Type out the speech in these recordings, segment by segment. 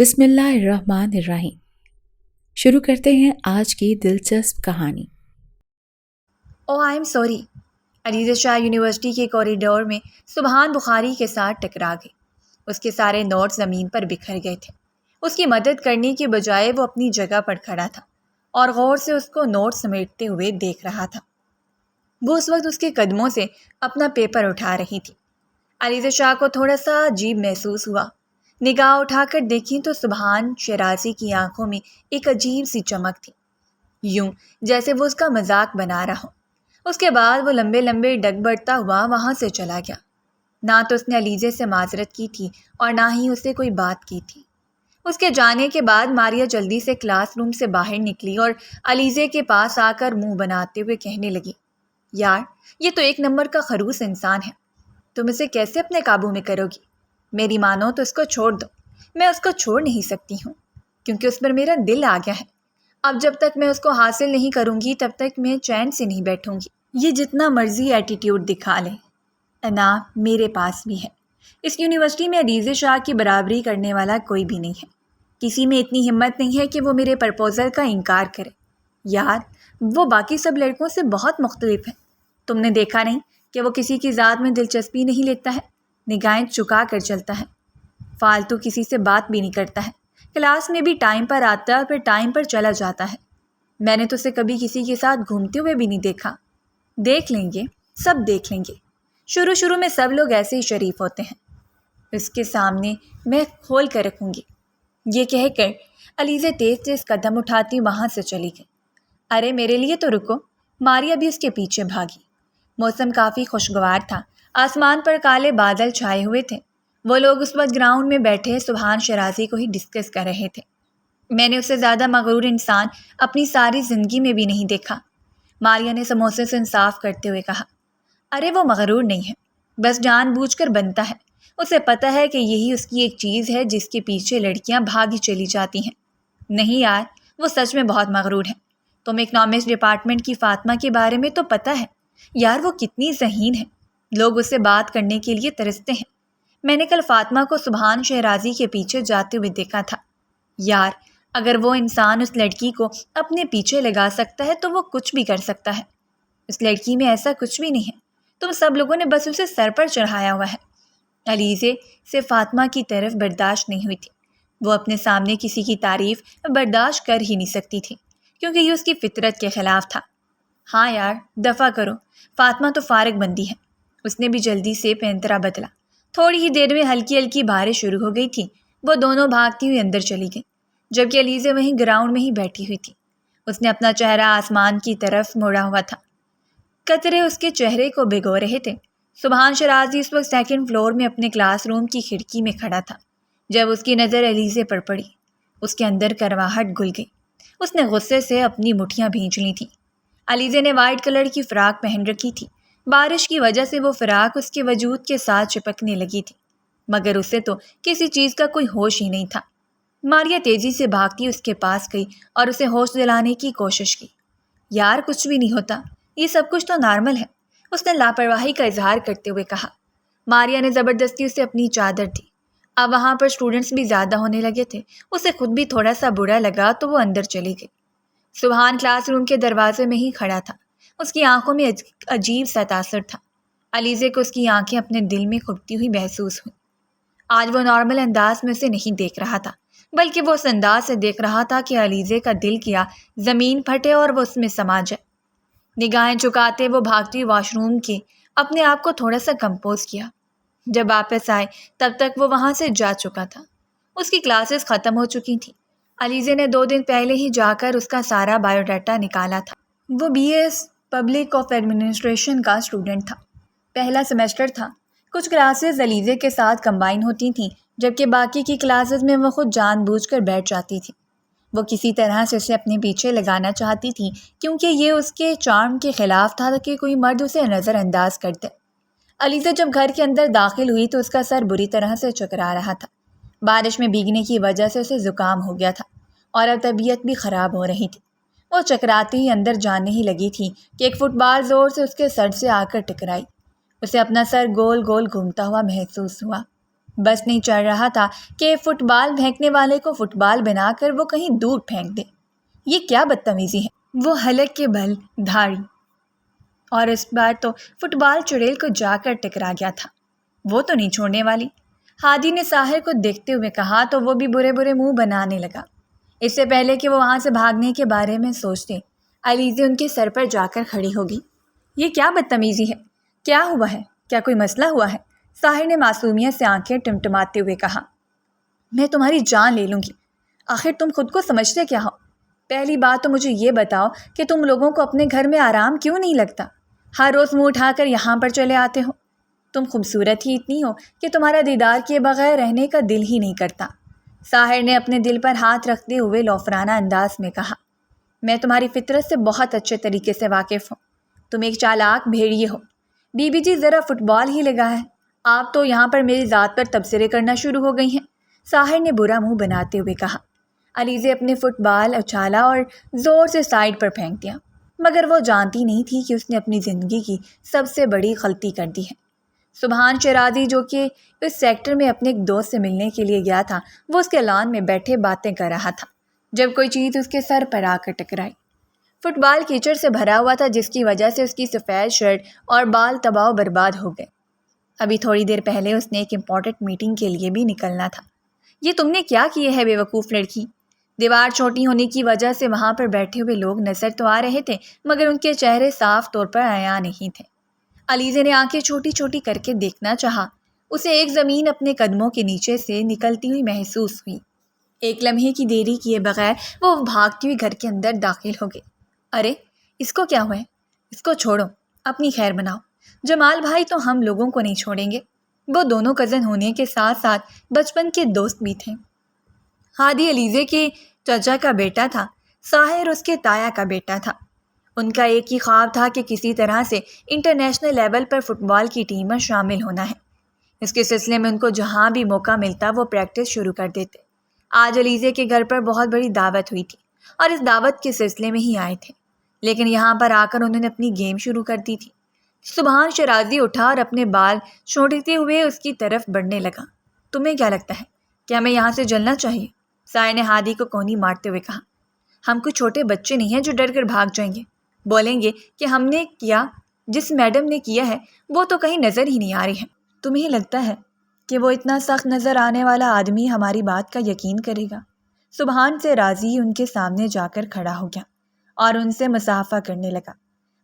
بسم اللہ الرحمن الرحیم۔ شروع کرتے ہیں آج کی دلچسپ کہانی۔ I am sorry. Alizeh Shah university کے کوریڈور میں سبحان بخاری کے ساتھ ٹکرا گئی۔ اس کے سارے نوٹس زمین پر بکھر گئے تھے۔ اس کی مدد کرنے کے بجائے وہ اپنی جگہ پر کھڑا تھا اور غور سے اس کو نوٹ سمیٹتے ہوئے دیکھ رہا تھا۔ وہ اس وقت اس کے قدموں سے اپنا پیپر اٹھا رہی تھی۔ علیزہ شاہ کو تھوڑا سا عجیب محسوس ہوا۔ نگاہ اٹھا کر دیکھیں تو سبحان شیرازی کی آنکھوں میں ایک عجیب سی چمک تھی، یوں جیسے وہ اس کا مذاق بنا رہا ہو۔ اس کے بعد وہ لمبے لمبے ڈگ بڑھتا ہوا وہاں سے چلا گیا۔ نہ تو اس نے علیزہ سے معذرت کی تھی اور نہ ہی اسے کوئی بات کی تھی۔ اس کے جانے کے بعد ماریا جلدی سے کلاس روم سے باہر نکلی اور علیزہ کے پاس آ کر منہ بناتے ہوئے کہنے لگی، یار یہ تو ایک نمبر کا خروس انسان ہے، تم اسے کیسے اپنے قابو میں کرو گی؟ میری مانو تو اس کو چھوڑ دو۔ میں اس کو چھوڑ نہیں سکتی ہوں کیونکہ اس پر میرا دل آ گیا ہے۔ اب جب تک میں اس کو حاصل نہیں کروں گی تب تک میں چین سے نہیں بیٹھوں گی۔ یہ جتنا مرضی ایٹیٹیوڈ دکھا لے، انا میرے پاس بھی ہے۔ اس یونیورسٹی میں علیزہ شاہ کی برابری کرنے والا کوئی بھی نہیں ہے۔ کسی میں اتنی ہمت نہیں ہے کہ وہ میرے پرپوزل کا انکار کرے۔ یار وہ باقی سب لڑکوں سے بہت مختلف ہے۔ تم نے دیکھا نہیں کہ وہ کسی کی ذات میں دلچسپی نہیں لیتا ہے، نگاہیں چکا کر چلتا ہے، فالتو کسی سے بات بھی نہیں کرتا ہے، کلاس میں بھی ٹائم پر آتا ہے اور پھر ٹائم پر چلا جاتا ہے۔ میں نے تو اسے کبھی کسی کے ساتھ گھومتے ہوئے بھی نہیں دیکھا۔ دیکھ لیں گے، سب دیکھ لیں گے۔ شروع میں سب لوگ ایسے ہی شریف ہوتے ہیں۔ اس کے سامنے میں کھول کر رکھوں گی۔ یہ کہہ کر علیزہ تیز تیز قدم اٹھاتی وہاں سے چلی گئی۔ ارے میرے لیے تو رکو، ماریا بھی اس کے پیچھے بھاگی۔ موسم کافی خوشگوار تھا، آسمان پر کالے بادل چھائے ہوئے تھے۔ وہ لوگ اس وقت گراؤنڈ میں بیٹھے سبحان شیرازی کو ہی ڈسکس کر رہے تھے۔ میں نے اسے زیادہ مغرور انسان اپنی ساری زندگی میں بھی نہیں دیکھا، ماریا نے سموسے سے انصاف کرتے ہوئے کہا۔ ارے وہ مغرور نہیں ہے، بس جان بوجھ کر بنتا ہے۔ اسے پتہ ہے کہ یہی اس کی ایک چیز ہے جس کے پیچھے لڑکیاں بھاگی چلی جاتی ہیں۔ نہیں یار، وہ سچ میں بہت مغرور ہے۔ تم اکنامکس ڈپارٹمنٹ کی فاطمہ کے بارے میں تو پتہ ہے، یار وہ کتنی ذہین ہے، لوگ اس سے بات کرنے کے لیے ترستے ہیں۔ میں نے کل فاطمہ کو سبحان شیرازی کے پیچھے جاتے ہوئے دیکھا تھا۔ یار اگر وہ انسان اس لڑکی کو اپنے پیچھے لگا سکتا ہے تو وہ کچھ بھی کر سکتا ہے۔ اس لڑکی میں ایسا کچھ بھی نہیں ہے، تم سب لوگوں نے بس اسے سر پر چڑھایا ہوا ہے۔ علیزہ سے فاطمہ کی طرف برداشت نہیں ہوئی تھی۔ وہ اپنے سامنے کسی کی تعریف برداشت کر ہی نہیں سکتی تھی کیونکہ یہ اس کی فطرت کے خلاف تھا۔ ہاں یار دفع کرو، فاطمہ تو فارغ بندی ہے۔ اس نے بھی جلدی سے پینترا بدلا۔ تھوڑی ہی دیر میں ہلکی ہلکی بارش شروع ہو گئی تھی۔ وہ دونوں بھاگتی ہوئی اندر چلی گئی جبکہ علیزہ وہیں گراؤنڈ میں ہی بیٹھی ہوئی تھی۔ اس نے اپنا چہرہ آسمان کی طرف موڑا ہوا تھا، قطرے اس کے چہرے کو بھگو رہے تھے۔ سبحان شیرازی اس وقت سیکنڈ فلور میں اپنے کلاس روم کی کھڑکی میں کھڑا تھا۔ جب اس کی نظر علیزہ پر پڑی، اس کے اندر کرواہٹ گل گئی۔ اس نے غصے سے اپنی مٹھیاں بھینچ لی تھیں۔ علیزہ نے وائٹ کلر کی فراق پہن رکھی تھی۔ بارش کی وجہ سے وہ فراق اس کے وجود کے ساتھ چپکنے لگی تھی، مگر اسے تو کسی چیز کا کوئی ہوش ہی نہیں تھا۔ ماریا تیزی سے بھاگتی اس کے پاس گئی اور اسے ہوش دلانے کی کوشش کی۔ یار کچھ بھی نہیں ہوتا، یہ سب کچھ تو نارمل ہے، اس نے لاپرواہی کا اظہار کرتے ہوئے کہا۔ ماریا نے زبردستی اسے اپنی چادر دی۔ اب وہاں پر اسٹوڈنٹس بھی زیادہ ہونے لگے تھے۔ اسے خود بھی تھوڑا سا برا لگا تو وہ اندر چلی گئی۔ سبحان کلاس روم کے دروازے میں ہی کھڑا تھا۔ اس کی آنکھوں میں عجیب سا تاثر تھا۔ علیزہ کو اس کی آنکھیں اپنے دل میں کھٹتی ہوئی محسوس ہوئیں۔ آج وہ نارمل انداز میں اسے نہیں دیکھ رہا تھا، بلکہ وہ اس انداز سے دیکھ رہا تھا کہ علیزہ کا دل کیا زمین پھٹے اور وہ اس میں سما جائے۔ نگاہیں چکاتے وہ بھاگتی واش روم کے اپنے آپ کو تھوڑا سا کمپوز کیا۔ جب واپس آئے تب تک وہ وہاں سے جا چکا تھا۔ اس کی کلاسز ختم ہو چکی تھیں۔ علیزہ نے 2 دن پہلے ہی جا کر اس کا سارا بایو ڈاٹا نکالا تھا۔ وہ BS پبلک آف ایڈمنسٹریشن کا اسٹوڈنٹ تھا۔ پہلا سیمسٹر تھا۔ کچھ کلاسز علیزہ کے ساتھ کمبائن ہوتی تھیں جبکہ باقی کی کلاسز میں وہ خود جان بوجھ کر بیٹھ جاتی تھی۔ وہ کسی طرح سے اسے اپنے پیچھے لگانا چاہتی تھی کیونکہ یہ اس کے چارم کے خلاف تھا کہ کوئی مرد اسے نظر انداز کر دے۔ علیزہ جب گھر کے اندر داخل ہوئی تو اس کا سر بری طرح سے چکرا رہا تھا۔ بارش میں بھیگنے کی وجہ سے اسے زکام ہو گیا تھا اور اب طبیعت بھی خراب ہو رہی تھی۔ وہ چکراتی ہی اندر جانے ہی لگی تھی کہ ایک فٹ بال زور سے اس کے سر سے آ کر ٹکرائی۔ اسے اپنا سر گول گول گھومتا ہوا محسوس ہوا۔ بس نہیں چل رہا تھا کہ فٹ بال پھینکنے والے کو فٹ بال بنا کر وہ کہیں دور پھینک دے۔ یہ کیا بدتمیزی ہے؟ وہ حلق کے بل دھاڑی، اور اس بار تو فٹ بال چڑیل کو جا کر ٹکرا گیا تھا۔ وہ تو نہیں چھوڑنے والی، ہادی نے ساحر کو دیکھتے ہوئے کہا تو وہ بھی برے برے منہ بنانے لگا۔ اس سے پہلے کہ وہ وہاں سے بھاگنے کے بارے میں سوچتے، علیزے ان کے سر پر جا کر کھڑی ہوگی۔ یہ کیا بدتمیزی ہے؟ کیا ہوا ہے؟ کیا کوئی مسئلہ ہوا ہے؟ ساحر نے معصومیت سے آنکھیں ٹمٹماتے ہوئے کہا۔ میں تمہاری جان لے لوں گی، آخر تم خود کو سمجھتے کیا ہو؟ پہلی بات تو مجھے یہ بتاؤ کہ تم لوگوں کو اپنے گھر میں آرام کیوں نہیں لگتا؟ ہر روز منہ اٹھا کر یہاں پر چلے آتے ہو۔ تم خوبصورت ہی اتنی ہو کہ تمہارا دیدار کیے بغیر رہنے کا دل ہی نہیں کرتا۔ ساحر نے اپنے دل پر ہاتھ رکھتے ہوئے لوفرانہ انداز میں کہا۔ میں تمہاری فطرت سے بہت اچھے طریقے سے واقف ہوں، تم ایک چالاک بھیڑیے ہو۔ بی بی جی ذرا فٹ بال ہی لگا ہے، آپ تو یہاں پر میری ذات پر تبصرے کرنا شروع ہو گئی ہیں، ساحر نے برا منہ بناتے ہوئے کہا۔ علیزے اپنے فٹ بال اچھالا اور زور سے سائڈ پر پھینک دیا، مگر وہ جانتی نہیں تھی کہ اس نے اپنی زندگی کی سب سے بڑی غلطی کر دی ہے۔ سبحان شرازی جو کہ اس سیکٹر میں اپنے ایک دوست سے ملنے کے لیے گیا تھا، وہ اس کے لان میں بیٹھے باتیں کر رہا تھا جب کوئی چیز اس کے سر پر آ کر ٹکرائی۔ فٹ بال کیچڑ سے بھرا ہوا تھا جس کی وجہ سے اس کی سفید شرٹ اور بال تباہ و برباد ہو گئے۔ ابھی تھوڑی دیر پہلے اس نے ایک امپورٹنٹ میٹنگ کے لیے بھی نکلنا تھا۔ یہ تم نے کیا کیے ہے بے وقوف لڑکی؟ دیوار چھوٹی ہونے کی وجہ سے وہاں پر بیٹھے ہوئے لوگ نظر تو آ رہے تھے مگر ان کے چہرے صاف طور پر عیاں نہیں تھے۔ علیزے نے آنکھیں چھوٹی چھوٹی کر کے دیکھنا چاہا، اسے ایک زمین اپنے قدموں کے نیچے سے نکلتی ہوئی محسوس ہوئی۔ ایک لمحے کی دیری کیے بغیر وہ بھاگتی ہوئی گھر کے اندر داخل ہو گئی۔ ارے اس کو کیا ہوا ہے؟ اس کو چھوڑو، اپنی خیر بناؤ۔ جمال بھائی تو ہم لوگوں کو نہیں چھوڑیں گے۔ وہ دونوں کزن ہونے کے ساتھ ساتھ بچپن کے دوست بھی تھے۔ ہادی علیزے کے چچا کا بیٹا تھا، ساحر اس کے تایا کا بیٹا تھا۔ ان کا ایک ہی خواب تھا کہ کسی طرح سے انٹرنیشنل لیول پر فٹ بال کی ٹیم میں شامل ہونا ہے۔ اس کے سلسلے میں ان کو جہاں بھی موقع ملتا وہ پریکٹس شروع کر دیتے۔ آج علیزے کے گھر پر بہت بڑی دعوت ہوئی تھی اور اس دعوت کے سلسلے میں ہی آئے تھے، لیکن یہاں پر آ کر انہوں نے اپنی گیم شروع کر دی تھی۔ سبحان شرازی اٹھا اور اپنے بال چھوڑتے ہوئے اس کی طرف بڑھنے لگا۔ تمہیں کیا لگتا ہے کہ ہمیں یہاں سے جلنا چاہیے؟ سائر نے ہادی کو کونی مارتے ہوئے کہا۔ ہم کوئی چھوٹے بچے نہیں ہیں جو ڈر کر بھاگ جائیں گے، بولیں گے کہ ہم نے کیا جس میڈم نے کیا ہے وہ تو کہیں نظر ہی نہیں آ رہی ہے۔ تمہیں لگتا ہے کہ وہ اتنا سخت نظر آنے والا آدمی ہماری بات کا یقین کرے گا؟ سبحان سے راضی ان کے سامنے جا کر کھڑا ہو گیا اور ان سے مصافحہ کرنے لگا۔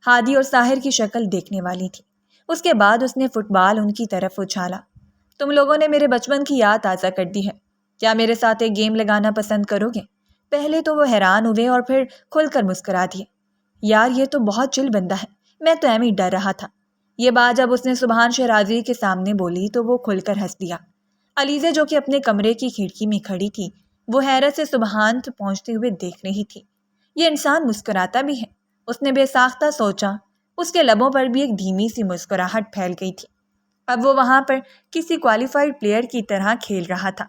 ہادی اور ساحر کی شکل دیکھنے والی تھی۔ اس کے بعد اس نے فٹ بال ان کی طرف اچھالا۔ تم لوگوں نے میرے بچپن کی یاد تازہ کر دی ہے، کیا میرے ساتھ ایک گیم لگانا پسند کرو گے؟ پہلے تو وہ حیران ہوئے اور پھر کھل کر مسکرا دیے۔ یار یہ تو بہت چل بندہ ہے، میں تو ایویں ڈر رہا تھا۔ یہ بات جب اس نے سبحان شرازی کے سامنے بولی تو وہ کھل کر ہنس دیا۔ علیزے جو کہ اپنے کمرے کی کھڑکی میں کھڑی تھی وہ حیرت سے سبحان سے پہنچتے ہوئے دیکھ رہی تھی۔ یہ انسان مسکراتا بھی ہے، اس نے بے ساختہ سوچا۔ اس کے لبوں پر بھی ایک دھیمی سی مسکراہٹ پھیل گئی تھی۔ اب وہ وہاں پر کسی کوالیفائڈ پلیئر کی طرح کھیل رہا تھا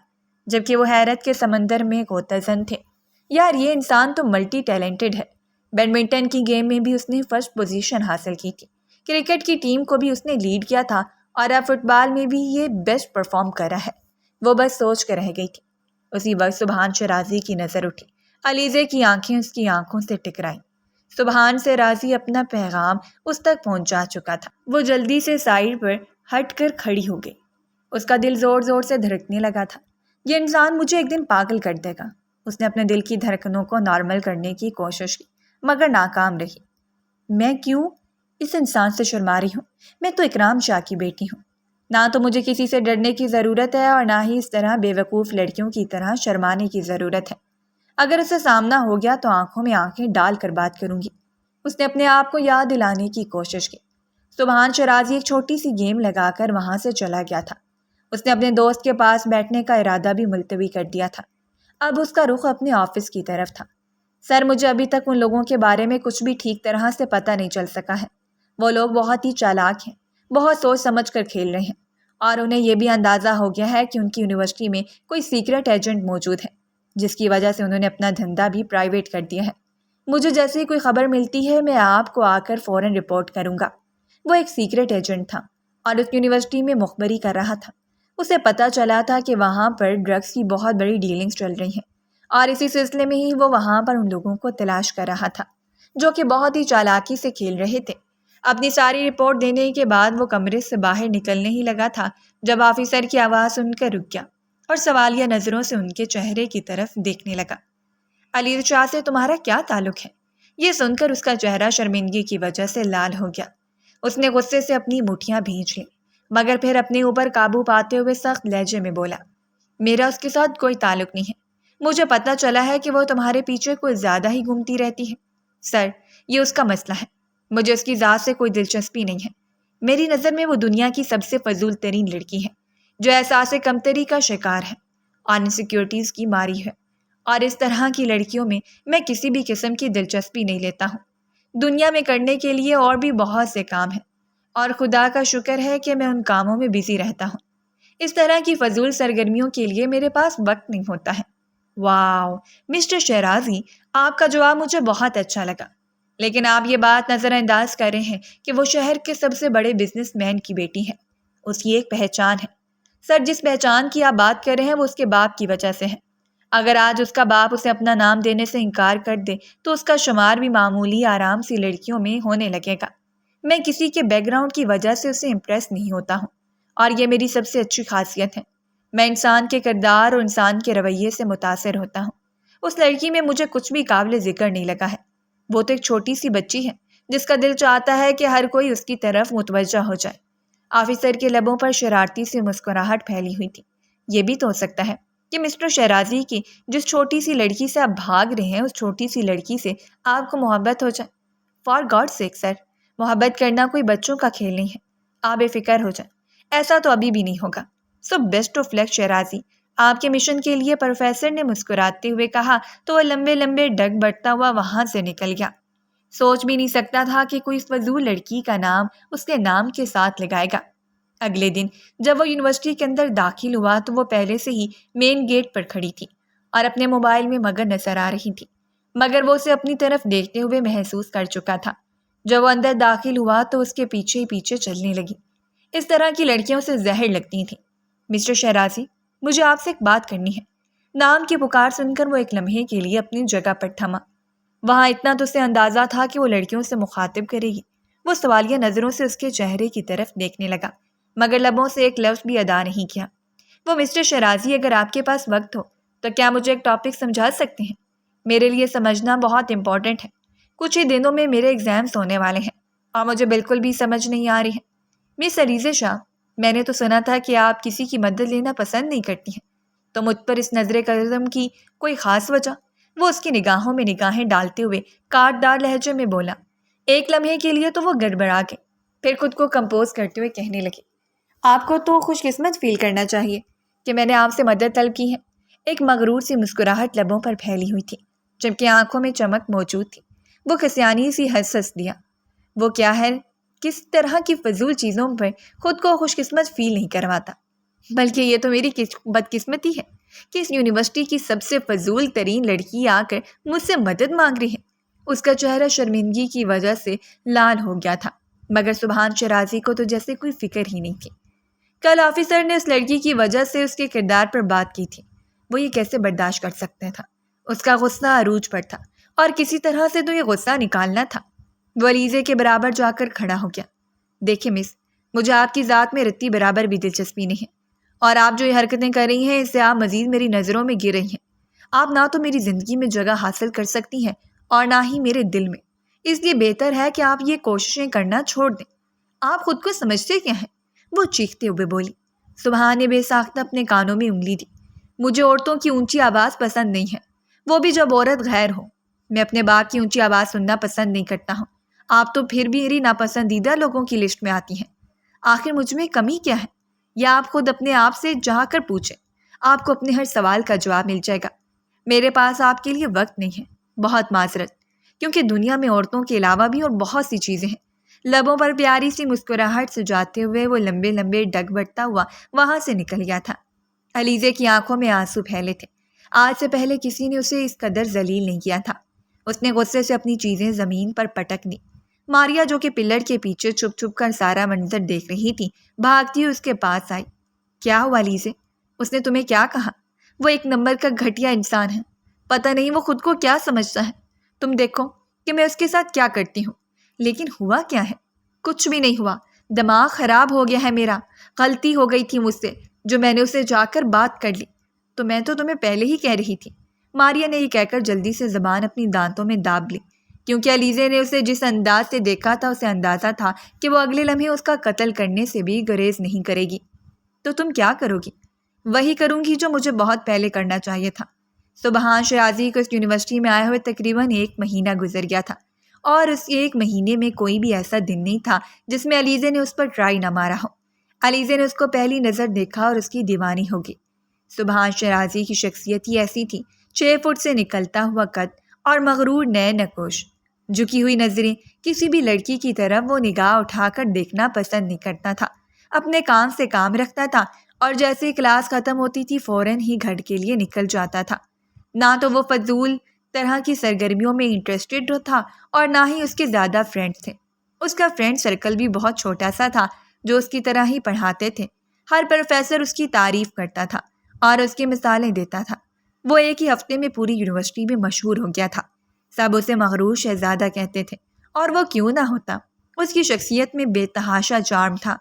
جبکہ وہ حیرت کے سمندر میں غوطہ تھے۔ یار یہ انسان تو ملٹی ٹیلنٹڈ ہے۔ بیڈمنٹن کی گیم میں بھی اس نے فرسٹ پوزیشن حاصل کی تھی، کرکٹ کی ٹیم کو بھی اس نے لیڈ کیا تھا اور اب فٹ بال میں بھی یہ بیسٹ پرفارم کر رہا ہے۔ وہ بس سوچ کر رہ گئی تھی۔ اسی وقت سبحان شرازی کی نظر اٹھی۔ علیزے کی آنکھیں اس کی آنکھوں سے ٹکرائیں۔ سبحان سے راضی اپنا پیغام اس تک پہنچا چکا تھا۔ وہ جلدی سے سائڈ پر ہٹ کر کھڑی ہو گئی۔ اس کا دل زور زور سے دھڑکنے لگا تھا۔ یہ انسان مجھے ایک دن پاگل کر دے گا۔ اس نے اپنے دل کی دھڑکنوں کو نارمل کرنے کی کوشش کی مگر ناکام رہی۔ میں کیوں اس انسان سے شرما رہی ہوں؟ میں تو اکرام شاہ کی بیٹی ہوں۔ نہ تو مجھے کسی سے ڈرنے کی ضرورت ہے اور نہ ہی اس طرح بے وقوف لڑکیوں کی طرح شرمانے کی ضرورت ہے۔ اگر اسے سامنا ہو گیا تو آنکھوں میں آنکھیں ڈال کر بات کروں گی۔ اس نے اپنے آپ کو یاد دلانے کی کوشش کی۔ سبحان شرازی ایک چھوٹی سی گیم لگا کر وہاں سے چلا گیا تھا۔ اس نے اپنے دوست کے پاس بیٹھنے کا ارادہ بھی ملتوی کر دیا تھا۔ اب اس کا رخ اپنے آفس کی طرف تھا۔ سر مجھے ابھی تک ان لوگوں کے بارے میں کچھ بھی ٹھیک طرح سے پتہ نہیں چل سکا ہے۔ وہ لوگ بہت ہی چالاک ہیں، بہت سوچ سمجھ کر کھیل رہے ہیں اور انہیں یہ بھی اندازہ ہو گیا ہے کہ ان کی یونیورسٹی میں کوئی سیکرٹ ایجنٹ موجود ہے جس کی وجہ سے انہوں نے اپنا دھندا بھی پرائیویٹ کر دیا ہے۔ مجھے جیسے ہی کوئی خبر ملتی ہے میں آپ کو آ کر فوراً رپورٹ کروں گا۔ وہ ایک سیکرٹ ایجنٹ تھا اور اس یونیورسٹی میں مخبری کر رہا تھا۔ اسے پتہ چلا تھا کہ وہاں پر ڈرگس کی بہت بڑی ڈیلنگز چل رہی ہیں، اور اسی سلسلے میں ہی وہ وہاں پر ان لوگوں کو تلاش کر رہا تھا جو کہ بہت ہی چالاکی سے کھیل رہے تھے۔ اپنی ساری رپورٹ دینے کے بعد وہ کمرے سے باہر نکلنے ہی لگا تھا جب آفیسر کی آواز سن کر رک گیا اور سوالیہ نظروں سے ان کے چہرے کی طرف دیکھنے لگا۔ علی شاہ سے تمہارا کیا تعلق ہے؟ یہ سن کر اس کا چہرہ شرمندگی کی وجہ سے لال ہو گیا۔ اس نے غصے سے اپنی مٹھیاں بھینچ لیں، مگر پھر اپنے اوپر قابو پاتے ہوئے سخت لہجے میں بولا، میرا اس کے ساتھ کوئی تعلق نہیں ہے۔ مجھے پتہ چلا ہے کہ وہ تمہارے پیچھے کوئی زیادہ ہی گھومتی رہتی ہے۔ سر، یہ اس کا مسئلہ ہے، مجھے اس کی ذات سے کوئی دلچسپی نہیں ہے۔ میری نظر میں وہ دنیا کی سب سے فضول ترین لڑکی ہے جو احساس کمتری کا شکار ہے اور انسیکیورٹیز کی ماری ہے، اور اس طرح کی لڑکیوں میں کسی بھی قسم کی دلچسپی نہیں لیتا ہوں۔ دنیا میں کرنے کے لیے اور بھی بہت سے کام ہیں، اور خدا کا شکر ہے کہ میں ان کاموں میں بزی رہتا ہوں۔ اس طرح کی فضول سرگرمیوں کے لیے میرے پاس وقت نہیں ہوتا ہے۔ واو، مسٹر شیرازی، آپ کا جواب مجھے بہت اچھا لگا، لیکن آپ یہ بات نظر انداز کر رہے ہیں کہ وہ شہر کے سب سے بڑے بزنس مین کی بیٹی ہے۔ اس کی ایک پہچان ہے۔ سر، جس پہچان کی آپ بات کر رہے ہیں وہ اس کے باپ کی وجہ سے ہے۔ اگر آج اس کا باپ اسے اپنا نام دینے سے انکار کر دے تو اس کا شمار بھی معمولی آرام سی لڑکیوں میں ہونے لگے گا۔ میں کسی کے بیک گراؤنڈ کی وجہ سے اسے امپریس نہیں ہوتا ہوں، اور یہ میری سب سے اچھی خاصیت ہے۔ میں انسان کے کردار اور انسان کے رویے سے متاثر ہوتا ہوں۔ اس لڑکی میں مجھے کچھ بھی قابل ذکر نہیں لگا ہے۔ وہ تو ایک چھوٹی سی بچی ہے جس کا دل چاہتا ہے کہ ہر کوئی اس کی طرف متوجہ ہو جائے۔ آفیسر کے لبوں پر شرارتی سی مسکراہٹ پھیلی ہوئی تھی۔ یہ بھی تو ہو سکتا ہے کہ مسٹر شیرازی کی جس چھوٹی سی لڑکی سے آپ بھاگ رہے ہیں اس چھوٹی سی لڑکی سے آپ کو محبت ہو جائے۔ فار گاڈ سیک سر، محبت کرنا کوئی بچوں کا کھیل نہیں ہے۔ آپ بے فکر ہو جائیں، ایسا تو ابھی بھی نہیں ہوگا۔ سو بیسٹ آف لک شیرازی، آپ کے مشن کے لیے، پروفیسر نے مسکراتے ہوئے کہا تو وہ لمبے لمبے ڈگ بڑھتا ہوا وہاں سے نکل گیا۔ سوچ بھی نہیں سکتا تھا کہ کوئی اس فضول لڑکی کا نام اس کے نام کے ساتھ لگائے گا۔ اگلے دن جب وہ یونیورسٹی کے اندر داخل ہوا تو وہ پہلے سے ہی مین گیٹ پر کھڑی تھی اور اپنے موبائل میں مگن نظر آ رہی تھی، مگر وہ اسے اپنی طرف دیکھتے ہوئے محسوس کر چکا تھا۔ جب وہ اندر داخل ہوا تو اس کے پیچھے ہی پیچھے چلنے لگی۔ اس طرح کی لڑکیوں سے زہر لگتی تھیں۔ مسٹر شیرازی، مجھے آپ سے ایک بات کرنی ہے۔ نام کی پکار سن کر وہ ایک لمحے کے لیے اپنی جگہ پر تھما۔ وہاں اتنا تو اسے اندازہ تھا کہ وہ لڑکیوں سے مخاطب کرے گی۔ وہ سوالیہ نظروں سے اس کے چہرے کی طرف دیکھنے لگا، مگر لبوں سے ایک لفظ بھی ادا نہیں کیا۔ وہ مسٹر شیرازی، اگر آپ کے پاس وقت ہو تو کیا مجھے ایک ٹاپک سمجھا سکتے ہیں؟ میرے لیے سمجھنا بہت امپورٹنٹ ہے۔ کچھ ہی دنوں میں میرے ایگزامز ہونے والے ہیں اور مجھے بالکل بھی سمجھ نہیں آ رہی ہے۔ مس علیزہ شاہ، میں نے تو سنا تھا کہ آپ کسی کی مدد لینا پسند نہیں کرتی ہیں، تو مجھ پر اس نظر کرم کی کوئی خاص وجہ؟ وہ اس کی نگاہوں میں نگاہیں ڈالتے ہوئے کاٹ دار لہجے میں بولا۔ ایک لمحے کے لیے تو وہ گڑبڑا گئے، پھر خود کو کمپوز کرتے ہوئے کہنے لگے، آپ کو تو خوش قسمت فیل کرنا چاہیے کہ میں نے آپ سے مدد طلب کی ہے۔ ایک مغرور سی مسکراہٹ لبوں پر پھیلی ہوئی تھی جبکہ آنکھوں میں چمک موجود تھی۔ وہ کسیانی سی ہنس دیا۔ وہ کیا ہے، کس طرح کی فضول چیزوں پر خود کو خوش قسمت فیل نہیں کرواتا، بلکہ یہ تو میری بدقسمتی ہے کہ اس یونیورسٹی کی سب سے فضول ترین لڑکی آ کر مجھ سے مدد مانگ رہی ہے۔ اس کا چہرہ شرمندگی کی وجہ سے لال ہو گیا تھا، مگر سبحان شیرازی کو تو جیسے کوئی فکر ہی نہیں تھی۔ کل آفیسر نے اس لڑکی کی وجہ سے اس کے کردار پر بات کی تھی، وہ یہ کیسے برداشت کر سکتا تھا؟ اس کا غصہ عروج پر تھا اور کسی طرح سے تو یہ غصہ نکالنا تھا۔ وہ علیزے کے برابر جا کر کھڑا ہو گیا۔ دیکھیں مس، مجھے آپ کی ذات میں رتی برابر بھی دلچسپی نہیں ہے، اور آپ جو یہ حرکتیں کر رہی ہیں اس سے آپ مزید میری نظروں میں گر رہی ہیں۔ آپ نہ تو میری زندگی میں جگہ حاصل کر سکتی ہیں اور نہ ہی میرے دل میں، اس لیے بہتر ہے کہ آپ یہ کوششیں کرنا چھوڑ دیں۔ آپ خود کو سمجھتے کیا ہیں؟ وہ چیختے ہوئے بولی۔ سبحان نے بے ساختہ اپنے کانوں میں انگلی دی۔ مجھے عورتوں کی اونچی آواز پسند نہیں ہے، وہ بھی جب عورت غیر ہو۔ میں اپنے باپ کی اونچی آواز سننا پسند نہیں کرتا ہوں۔ آپ تو پھر بھی میری ناپسندیدہ لوگوں کی لسٹ میں آتی ہیں۔ آخر مجھ میں کمی کیا ہے؟ یا آپ خود اپنے آپ سے جا کر پوچھیں، آپ کو اپنے ہر سوال کا جواب مل جائے گا۔ میرے پاس آپ کے لیے وقت نہیں ہے، بہت معذرت، کیونکہ دنیا میں عورتوں کے علاوہ بھی اور بہت سی چیزیں ہیں۔ لبوں پر پیاری سی مسکراہٹ سجاتے ہوئے وہ لمبے لمبے ڈگ بڑھتا ہوا وہاں سے نکل گیا تھا۔ علیزے کی آنکھوں میں آنسو پھیلے تھے۔ آج سے پہلے کسی نے اسے اس قدر ذلیل نہیں کیا تھا۔ اس نے غصے سے اپنی چیزیں زمین پر پٹک دی۔ ماریا جو کہ پلر کے پیچھے چھپ چھپ کر سارا منظر دیکھ رہی تھی، بھاگتی ہوئی اس کے پاس آئی۔ کیا ہوا لیزے؟ اس نے تمہیں کیا کہا؟ وہ ایک نمبر کا گھٹیا انسان ہے، پتہ نہیں وہ خود کو کیا سمجھتا ہے۔ تم دیکھو کہ میں اس کے ساتھ کیا کرتی ہوں، لیکن ہوا کیا ہے؟ کچھ بھی نہیں ہوا، دماغ خراب ہو گیا ہے میرا، غلطی ہو گئی تھی مجھ سے جو میں نے اسے جا کر بات کر لی، تو میں تو تمہیں پہلے ہی کہہ رہی تھی۔ ماریا نے یہ کہہ کر جلدی سے زبان اپنی دانتوں میں داب لی، کیونکہ علیزے نے اسے جس انداز سے دیکھا تھا اسے اندازہ تھا کہ وہ اگلے لمحے اس کا قتل کرنے سے بھی گریز نہیں کرے گی۔ تو تم کیا کرو گی؟ وہی کروں گی جو مجھے بہت پہلے کرنا چاہیے تھا۔ سبحان شیرازی کو اس یونیورسٹی میں آئے ہوئے تقریباً 1 مہینہ گزر گیا تھا، اور اس 1 مہینے میں کوئی بھی ایسا دن نہیں تھا جس میں علیزے نے اس پر ٹرائی نہ مارا ہو۔ علیزے نے اس کو پہلی نظر دیکھا اور اس کی دیوانی ہو گئی۔ سبحان شیرازی کی شخصیت ہی ایسی تھی، 6 فٹ سے نکلتا ہوا قد اور مغرور نئے نقوش، جھکی ہوئی نظریں، کسی بھی لڑکی کی طرف وہ نگاہ اٹھا کر دیکھنا پسند نہیں کرتا تھا، اپنے کام سے کام رکھتا تھا، اور جیسے ہی کلاس ختم ہوتی تھی فوراً ہی گھر کے لیے نکل جاتا تھا۔ نہ تو وہ فضول طرح کی سرگرمیوں میں انٹرسٹڈ تھا اور نہ ہی اس کے زیادہ فرینڈز تھے۔ اس کا فرینڈ سرکل بھی بہت چھوٹا سا تھا، جو اس کی طرح ہی پڑھاتے تھے۔ ہر پروفیسر اس کی تعریف کرتا تھا اور اس کی مثالیں دیتا تھا۔ وہ ایک ہی ہفتے میں پوری یونیورسٹی میں مشہور ہو گیا تھا، سب اسے مغرور شہزادہ کہتے تھے، اور وہ کیوں نہ ہوتا، اس کی شخصیت میں بے تحاشا چارم تھا۔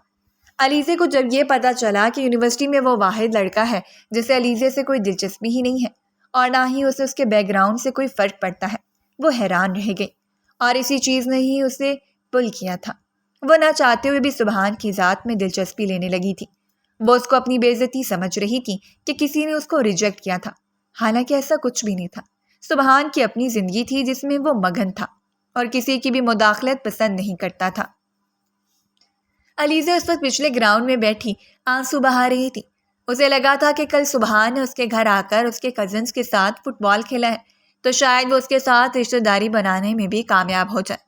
علیزے کو جب یہ پتہ چلا کہ یونیورسٹی میں وہ واحد لڑکا ہے جسے علیزے سے کوئی دلچسپی ہی نہیں ہے اور نہ ہی اسے اس کے بیک گراؤنڈ سے کوئی فرق پڑتا ہے، وہ حیران رہ گئی، اور اسی چیز نے ہی اسے پل کیا تھا۔ وہ نہ چاہتے ہوئے بھی سبحان کی ذات میں دلچسپی لینے لگی تھی۔ وہ اس کو اپنی بے عزتی سمجھ رہی تھی کہ کسی نے اس کو ریجیکٹ کیا تھا، حالانکہ ایسا کچھ بھی نہیں تھا۔ سبحان کی اپنی زندگی تھی جس میں وہ مگن تھا اور کسی کی بھی مداخلت پسند نہیں کرتا تھا۔ علیزہ اس وقت پچھلے گراؤنڈ میں بیٹھی آنسو بہا رہی تھی۔ اسے لگا تھا کہ کل سبحان نے اس کے گھر آ کر اس کے کزنز کے ساتھ فٹ بال کھیلا ہے تو شاید وہ اس کے ساتھ رشتہ داری بنانے میں بھی کامیاب ہو جائے۔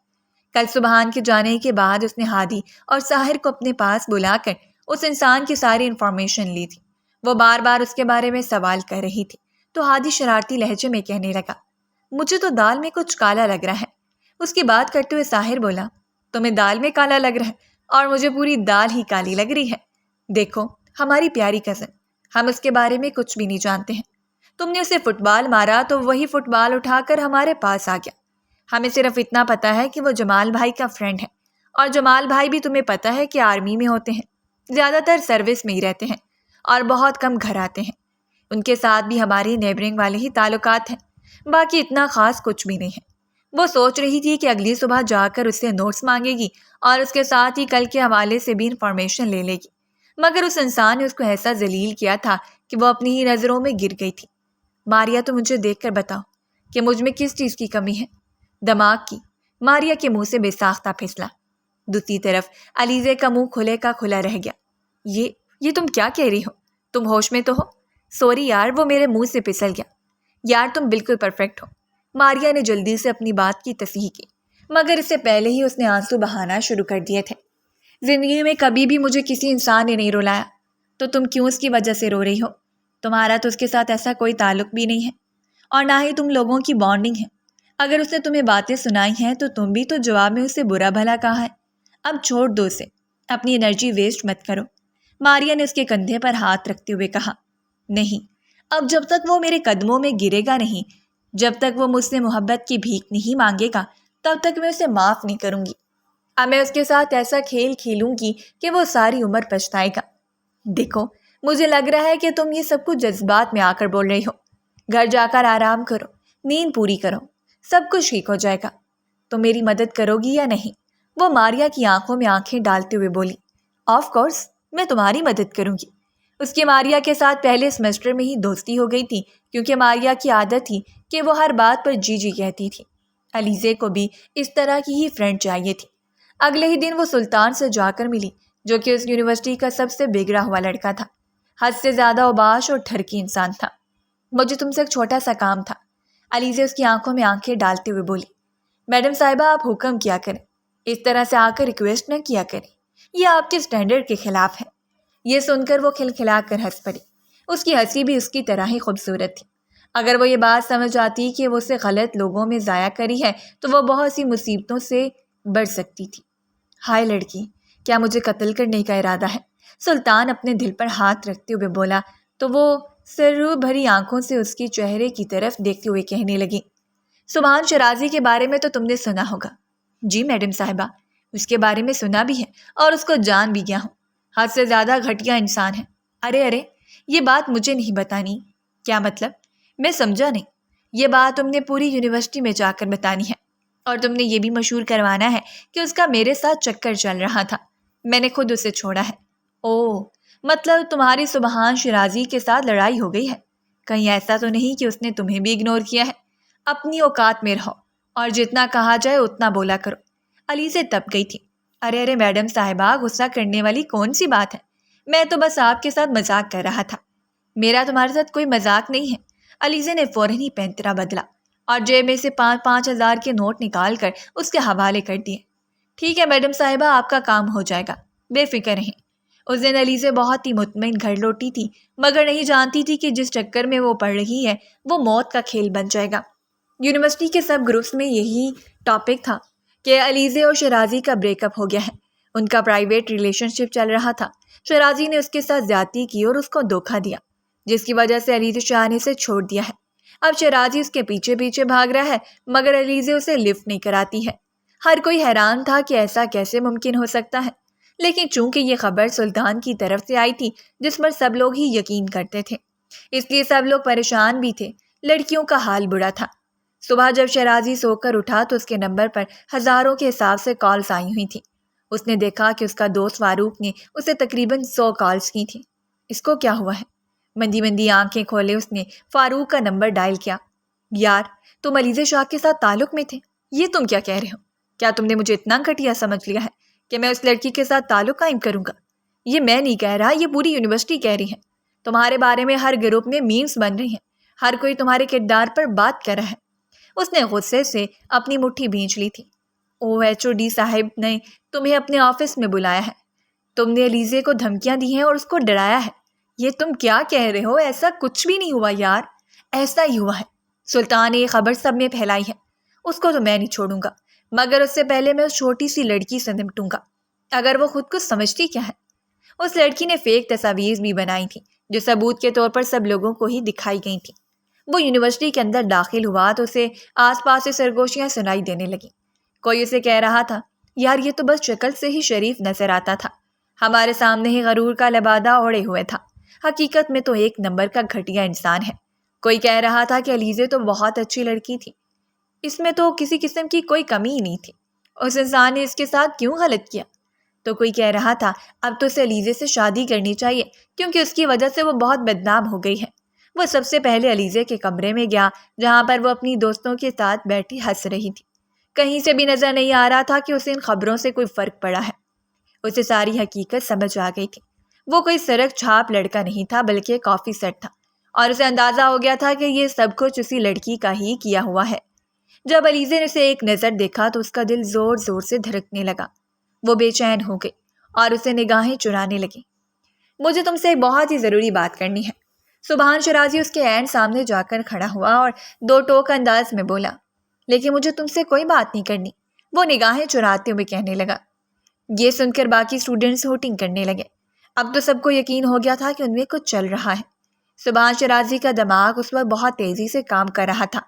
کل سبحان کے جانے کے بعد اس نے ہادی اور ساحر کو اپنے پاس بلا کر اس انسان کی ساری انفارمیشن لی تھی۔ وہ بار بار اس کے بارے میں سوال کر رہی تھی تو ہادی شرارتی لہجے میں کہنے لگا، مجھے تو دال میں کچھ کالا لگ رہا ہے۔ اس کی بات کرتے ہوئے ساحر بولا، تمہیں دال میں کالا لگ رہا ہے اور مجھے پوری دال ہی کالی لگ رہی ہے۔ دیکھو ہماری پیاری کزن، ہم اس کے بارے میں کچھ بھی نہیں جانتے ہیں۔ تم نے اسے فٹ بال مارا تو وہی فٹ بال اٹھا کر ہمارے پاس آ گیا۔ ہمیں صرف اتنا پتا ہے کہ وہ جمال بھائی کا فرینڈ ہے، اور جمال بھائی بھی تمہیں پتا ہے کہ آرمی میں ہوتے ہیں، زیادہ تر سروس میں ہی رہتے ہیں اور بہت کم گھر آتے ہیں۔ ان کے ساتھ بھی ہماری نیبرنگ والے ہی تعلقات ہیں، باقی اتنا خاص کچھ بھی نہیں ہے۔ وہ سوچ رہی تھی کہ اگلی صبح جا کر اس سے نوٹس مانگے گی اور اس کے ساتھ ہی کل کے حوالے سے بھی انفارمیشن لے لے گی، مگر اس انسان نے اس کو ایسا ذلیل کیا تھا کہ وہ اپنی ہی نظروں میں گر گئی تھی۔ ماریا تو مجھے دیکھ کر بتاؤ کہ مجھ میں کس چیز کی کمی ہے؟ دماغ کی، ماریا کے منہ سے بے ساختہ پھسلا۔ دوسری طرف علیزے کا منہ کھلے کا کھلا رہ گیا۔ یہ تم کیا کہہ رہی ہو؟ تم ہوش میں تو ہو؟ سوری یار، وہ میرے منہ سے پھسل گیا۔ یار تم بالکل پرفیکٹ ہو۔ ماریا نے جلدی سے اپنی بات کی تصحیح کی، مگر اس سے پہلے ہی اس نے آنسو بہانا شروع کر دیے تھے۔ زندگی میں کبھی بھی مجھے کسی انسان نے نہیں رلایا، تو تم کیوں اس کی وجہ سے رو رہی ہو؟ تمہارا تو اس کے ساتھ ایسا کوئی تعلق بھی نہیں ہے، اور نہ ہی تم لوگوں کی بانڈنگ ہے۔ اگر اس نے تمہیں باتیں سنائی ہیں تو تم بھی تو جواب میں اسے برا بھلا کہا ہے۔ اب چھوڑ دو اسے، اپنی انرجی ویسٹ مت کرو۔ ماریا نے اس کے کندھے پر ہاتھ رکھتے ہوئے کہا، نہیں، اب جب تک وہ میرے قدموں میں گرے گا نہیں، جب تک وہ مجھ سے محبت کی بھیک نہیں مانگے گا، تب تک میں اسے معاف نہیں کروں گی۔ اب میں اس کے ساتھ ایسا کھیل کھیلوں گی کہ وہ ساری عمر پچھتائے گا۔ دیکھو مجھے لگ رہا ہے کہ تم یہ سب کچھ جذبات میں آ کر بول رہی ہو۔ گھر جا کر آرام کرو، نیند پوری کرو، سب کچھ ٹھیک ہو جائے گا۔ تم میری مدد کرو گی یا نہیں؟ وہ ماریا کی آنکھوں میں آنکھیں ڈالتے ہوئے بولی، آف کورس میں تمہاری مدد کروں گی۔ اس کی ماریا کے ساتھ پہلے سیمسٹر میں ہی دوستی ہو گئی تھی، کیونکہ ماریا کی عادت تھی کہ وہ ہر بات پر جی جی کہتی تھی۔ علیزے کو بھی اس طرح کی ہی فرینڈ چاہیے تھی۔ اگلے ہی دن وہ سلطان سے جا کر ملی، جو کہ اس یونیورسٹی کا سب سے بگڑا ہوا لڑکا تھا، حد سے زیادہ اوباش اور ٹھرکی انسان تھا۔ مجھے تم سے ایک چھوٹا سا کام تھا، علیزے اس کی آنکھوں میں آنکھیں ڈالتے ہوئے بولی۔ میڈم صاحبہ آپ حکم کیا کریں، اس طرح سے آ کر ریکویسٹ نہ کیا کریں، یہ آپ کے اسٹینڈرڈ کے خلاف ہے۔ یہ سن کر وہ کھلکھلا کر ہنس پڑی۔ اس کی ہنسی بھی اس کی طرح ہی خوبصورت تھی۔ اگر وہ یہ بات سمجھ آتی کہ وہ اسے غلط لوگوں میں ضائع کری ہے تو وہ بہت سی مصیبتوں سے بڑھ سکتی تھی۔ ہائے لڑکی، کیا مجھے قتل کرنے کا ارادہ ہے؟ سلطان اپنے دل پر ہاتھ رکھتے ہوئے بولا تو وہ سرور بھری آنکھوں سے اس کی چہرے کی طرف دیکھتے ہوئے کہنے لگی، سبحان شرازی کے بارے میں تو تم نے سنا ہوگا۔ جی میڈم صاحبہ، اس کے بارے میں سنا بھی ہے اور اس کو جان بھی گیا ہوں۔ حد سے زیادہ گھٹیا انسان ہے۔ ارے یہ بات مجھے نہیں بتانی۔ کیا مطلب؟ میں سمجھا نہیں۔ یہ بات تم نے پوری یونیورسٹی میں جا کر بتانی ہے، اور تم نے یہ بھی مشہور کروانا ہے کہ اس کا میرے ساتھ چکر چل رہا تھا، میں نے خود اسے چھوڑا ہے۔ اوہ، مطلب تمہاری سبحان شرازی کے ساتھ لڑائی ہو گئی ہے؟ کہیں ایسا تو نہیں کہ اس نے تمہیں بھی اگنور کیا ہے؟ اپنی اوقات میں رہو اور جتنا کہا جائے اتنا بولا کرو۔ علیزہ تپ گئی تھی۔ ارے میڈم صاحبہ، غصہ کرنے والی کون سی بات ہے؟ میں تو بس آپ کے ساتھ مذاق کر رہا تھا۔ میرا تمہارے ساتھ کوئی مذاق نہیں ہے۔ علیزہ نے فوراً ہی پینترا بدلا اور جیب میں سے 5,000 کے نوٹ نکال کر اس کے حوالے کر دیے۔ ٹھیک ہے میڈم صاحبہ، آپ کا کام ہو جائے گا، بے فکر رہیں۔ اس دن علیزہ بہت ہی مطمئن گھر لوٹی تھی، مگر نہیں جانتی تھی کہ جس چکر میں وہ پڑ رہی ہے وہ موت کا کھیل بن جائے گا۔ یونیورسٹی کے سب گروپس میں یہی ٹاپک تھا کہ علیزہ اور شرازی کا بریک اپ ہو گیا ہے۔ ان کا پرائیویٹ ریلیشن شپ چل رہا تھا۔ شرازی نے اس کے ساتھ زیادتی کی اور اس کو دھوکہ دیا، جس کی وجہ سے علیزہ شاہ نے اسے چھوڑ دیا ہے۔ اب شرازی اس کے پیچھے پیچھے بھاگ رہا ہے، مگر علیزہ اسے لفٹ نہیں کراتی ہے۔ ہر کوئی حیران تھا کہ ایسا کیسے ممکن ہو سکتا ہے، لیکن چونکہ یہ خبر سلطان کی طرف سے آئی تھی جس پر سب لوگ ہی یقین کرتے تھے، اس لیے سب لوگ پریشان بھی تھے۔ لڑکیوں کا حال برا تھا۔ صبح جب شرازی سو کر اٹھا تو اس کے نمبر پر ہزاروں کے حساب سے کالز آئی ہوئی تھیں۔ اس نے دیکھا کہ اس کا دوست فاروق نے اسے تقریباً 100 کالز کی تھیں۔ اس کو کیا ہوا ہے؟ مندی مندی آنکھیں کھولے اس نے فاروق کا نمبر ڈائل کیا۔ یار، تم علیزہ شاہ کے ساتھ تعلق میں تھے؟ یہ تم کیا کہہ رہے ہو؟ کیا تم نے مجھے اتنا گھٹیا سمجھ لیا ہے کہ میں اس لڑکی کے ساتھ تعلق قائم کروں گا؟ یہ میں نہیں کہہ رہا، یہ پوری یونیورسٹی کہہ رہی ہے۔ تمہارے بارے میں ہر گروپ میں میمز بن رہی ہیں، ہر کوئی تمہارے کردار پر بات کر رہا ہے۔ اس نے غصے سے اپنی مٹھی بھینچ لی تھی۔ OHOD صاحب نے تمہیں اپنے آفس میں بلایا ہے۔ تم نے علیزہ کو دھمکیاں دی ہیں اور اس کو ڈرایا ہے۔ یہ تم کیا کہہ رہے ہو؟ ایسا کچھ بھی نہیں ہوا یار۔ ایسا ہی ہوا ہے۔ سلطان نے یہ خبر سب میں پھیلائی ہے۔ اس کو تو میں نہیں چھوڑوں گا، مگر اس سے پہلے میں اس چھوٹی سی لڑکی سے نمٹوں گا۔ اگر وہ خود کو سمجھتی کیا ہے؟ اس لڑکی نے فیک تصاویر بھی بنائی تھی جو ثبوت کے طور پر سب لوگوں کو ہی دکھائی گئی تھی۔ وہ یونیورسٹی کے اندر داخل ہوا تو اسے آس پاس سے سرگوشیاں سنائی دینے لگیں۔ کوئی اسے کہہ رہا تھا، یار یہ تو بس شکل سے ہی شریف نظر آتا تھا، ہمارے سامنے ہی غرور کا لبادہ اوڑھے ہوئے تھا، حقیقت میں تو ایک نمبر کا گھٹیا انسان ہے۔ کوئی کہہ رہا تھا کہ علیزہ تو بہت اچھی لڑکی تھی، اس میں تو کسی قسم کی کوئی کمی ہی نہیں تھی، اس انسان نے اس کے ساتھ کیوں غلط کیا؟ تو کوئی کہہ رہا تھا اب تو اسے علیزہ سے شادی کرنی چاہیے کیونکہ اس کی وجہ سے وہ بہت بدنام ہو گئی ہے۔ وہ سب سے پہلے علیزہ کے کمرے میں گیا جہاں پر وہ اپنی دوستوں کے ساتھ بیٹھی ہنس رہی تھی۔ کہیں سے بھی نظر نہیں آ رہا تھا کہ اسے ان خبروں سے کوئی فرق پڑا ہے۔ اسے ساری حقیقت سمجھ آ گئی تھی۔ وہ کوئی سرک چھاپ لڑکا نہیں تھا بلکہ کافی سیٹ تھا، اور اسے اندازہ ہو گیا تھا کہ یہ سب کچھ اسی لڑکی کا ہی کیا ہوا ہے۔ جب علیزہ نے اسے ایک نظر دیکھا تو اس کا دل زور زور سے دھڑکنے لگا۔ وہ بے چین ہو گئی اور اسے نگاہیں چرانے لگی۔ مجھے تم سے ایک بہت ہی ضروری بات کرنی ہے۔ سبحان شرازی اس کے عین سامنے جا کر کھڑا ہوا اور دو ٹوک انداز میں بولا، لیکن مجھے تم سے کوئی بات نہیں کرنی، وہ نگاہیں چراتے ہوئے کہنے لگا۔ یہ سن کر باقی اسٹوڈنٹس ہوٹنگ کرنے لگے۔ اب تو سب کو یقین ہو گیا تھا کہ ان میں کچھ چل رہا ہے۔ سبحان شرازی کا دماغ اس وقت بہت تیزی سے کام کر رہا تھا۔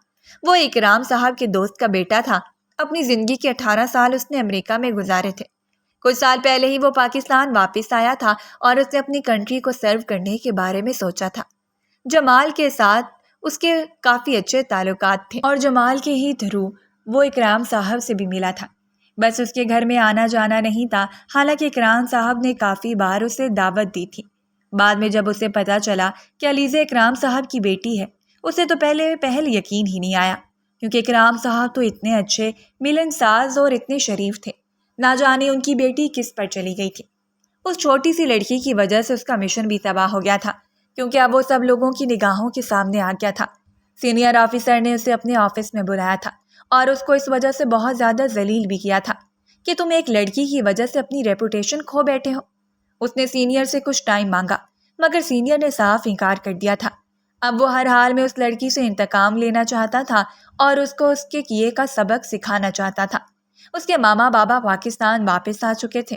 وہ اکرام صاحب کے دوست کا بیٹا تھا۔ اپنی زندگی کے 18 سال اس نے امریکہ میں گزارے تھے۔ کچھ سال پہلے ہی وہ پاکستان واپس آیا تھا اور اس نے اپنی کنٹری کو سرو کرنے کے بارے میں سوچا تھا۔ جمال کے ساتھ اس کے کافی اچھے تعلقات تھے اور جمال کے ہی تھرو وہ اکرام صاحب سے بھی ملا تھا، بس اس کے گھر میں آنا جانا نہیں تھا، حالانکہ اکرام صاحب نے کافی بار اسے دعوت دی تھی۔ بعد میں جب اسے پتہ چلا کہ علیزہ اکرام صاحب کی بیٹی ہے، اسے تو پہل یقین ہی نہیں آیا، کیونکہ اکرام صاحب تو اتنے اچھے ملن ساز اور اتنے شریف تھے، نہ جانے ان کی بیٹی کس پر چلی گئی تھی۔ اس چھوٹی سی لڑکی کی وجہ سے اس کا مشن بھی تباہ ہو گیا تھا، کیونکہ اب وہ سب لوگوں کی نگاہوں کے سامنے آ گیا تھا۔ سینئر آفیسر نے اسے اپنے آفس میں بلایا تھا اور اس کو اس وجہ سے بہت زیادہ ذلیل بھی کیا تھا کہ تم ایک لڑکی کی وجہ سے اپنی ریپوٹیشن کھو بیٹھے ہو۔ اس نے سینئر سے کچھ ٹائم مانگا، مگر سینئر نے صاف انکار کر دیا تھا۔ اب وہ ہر حال میں اس لڑکی سے انتقام لینا چاہتا تھا اور اس کو اس کے کیے کا سبق سکھانا چاہتا تھا۔ اس کے ماما بابا پاکستان واپس آ چکے تھے۔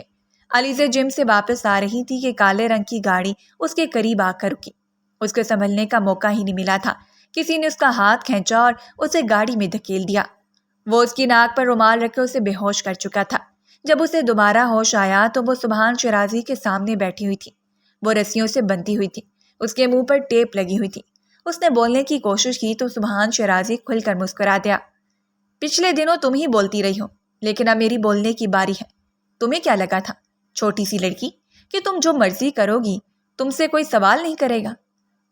علیزہ جم سے واپس آ رہی تھی کہ کالے رنگ کی گاڑی اس کے قریب آ کر رکی۔ اس کو سنبھلنے کا موقع ہی نہیں ملا تھا، کسی نے اس کا ہاتھ کھینچا اور اسے گاڑی میں دھکیل دیا۔ وہ اس کی ناک پر رومال رکھ کے اسے بے ہوش کر چکا تھا۔ جب اسے دوبارہ ہوش آیا تو وہ سبحان شرازی کے سامنے بیٹھی ہوئی تھی۔ وہ رسیوں سے بندھی ہوئی تھی، اس کے منہ پر ٹیپ لگی ہوئی تھی۔ اس نے بولنے کی کوشش کی تو سبحان شرازی کھل کر مسکرا دیا۔ پچھلے دنوں تم ہی بولتی رہی ہو، لیکن اب میری بولنے کی باری ہے۔ تمہیں کیا لگا تھا، چھوٹی سی لڑکی، کہ تم جو مرضی کرو گی تم سے کوئی سوال نہیں کرے گا؟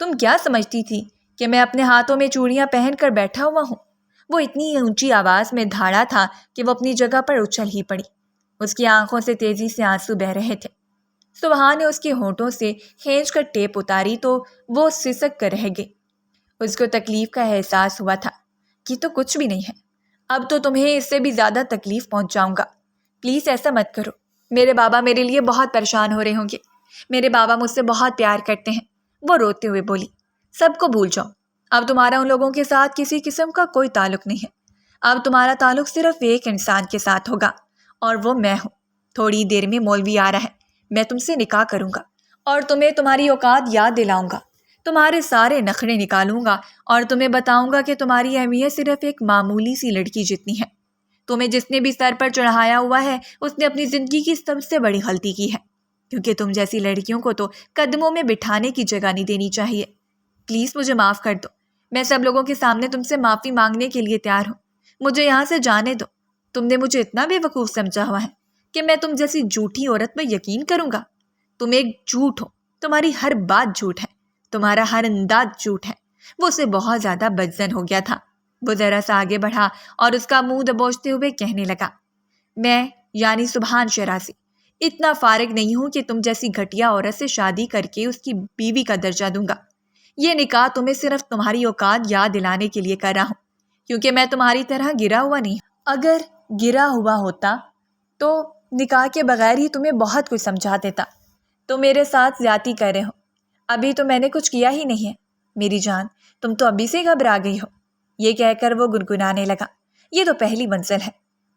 تم کیا سمجھتی تھی کہ میں اپنے ہاتھوں میں چوڑیاں پہن کر بیٹھا ہوا ہوں؟ وہ اتنی اونچی آواز میں دھاڑا تھا کہ وہ اپنی جگہ پر اچھل ہی پڑی۔ اس کی آنکھوں سے تیزی سے آنسو بہہ رہے تھے۔ سبحان نے اس کے ہونٹوں سے کھینچ کر ٹیپ اتاری تو وہ سسک کر رہ گئی۔ اس کو تکلیف کا احساس ہوا تھا کہ تو کچھ بھی نہیں ہے، اب تو تمہیں اس سے بھی زیادہ تکلیف پہنچاؤں گا۔ پلیز ایسا مت کرو، میرے بابا میرے لیے بہت پریشان ہو رہے ہوں گے، میرے بابا مجھ سے بہت پیار کرتے ہیں۔ وہ روتے ہوئے بولی، سب کو بھول جاؤ، اب تمہارا ان لوگوں کے ساتھ کسی قسم کا کوئی تعلق نہیں ہے۔ اب تمہارا تعلق صرف ایک انسان کے ساتھ ہوگا، اور وہ میں ہوں۔ تھوڑی دیر میں مولوی آ رہا ہے، میں تم سے نکاح کروں گا اور تمہیں تمہاری اوقات یاد دلاؤں گا، تمہارے سارے نخرے نکالوں گا اور تمہیں بتاؤں گا کہ تمہاری اہمیت صرف ایک معمولی سی لڑکی جتنی ہے۔ تمہیں جس نے بھی سر پر چڑھایا ہوا ہے اس نے اپنی زندگی کی سب سے بڑی غلطی کی ہے، کیونکہ تم جیسی لڑکیوں کو تو قدموں میں بٹھانے کی جگہ نہیں دینی چاہیے۔ پلیز مجھے معاف کر دو، میں سب لوگوں کے سامنے تم سے معافی مانگنے کے لیے تیار ہوں۔ مجھے یہاں سے جانے دو۔ تم نے مجھے اتنا بے وقوف سمجھا ہوا ہے کہ میں تم جیسی جھوٹی عورت پر یقین کروں گا؟ تم ایک جھوٹ ہو، تمہاری ہر بات جھوٹ ہے، تمہارا ہر انداز جھوٹ ہے۔ وہ اسے بہت زیادہ بدظن ہو گیا تھا۔ وہ ذرا سا آگے بڑھا اور اس کا منہ دبوچتے ہوئے کہنے لگا، میں یعنی سبحان شرازی اتنا فارغ نہیں ہوں کہ تم جیسی گھٹیا عورت سے شادی کر کے اس کی بیوی کا درجہ دوں گا۔ یہ نکاح تمہیں صرف تمہاری اوقات یاد دلانے کے لیے کر رہا ہوں، کیونکہ میں تمہاری طرح گرا ہوا نہیں ہوں۔ اگر گرا ہوا ہوتا تو نکاح کے بغیر ہی تمہیں بہت کچھ سمجھا دیتا۔ تو میرے ساتھ زیادتی کر رہے ہو، ابھی تو میں نے کچھ کیا ہی نہیں ہے۔ میری جان، تم تو ابھی سے گھبرا گئی ہو۔ یہ کہہ کر وہ گنگنانے لگا، یہ تو پہلی منزل ہے،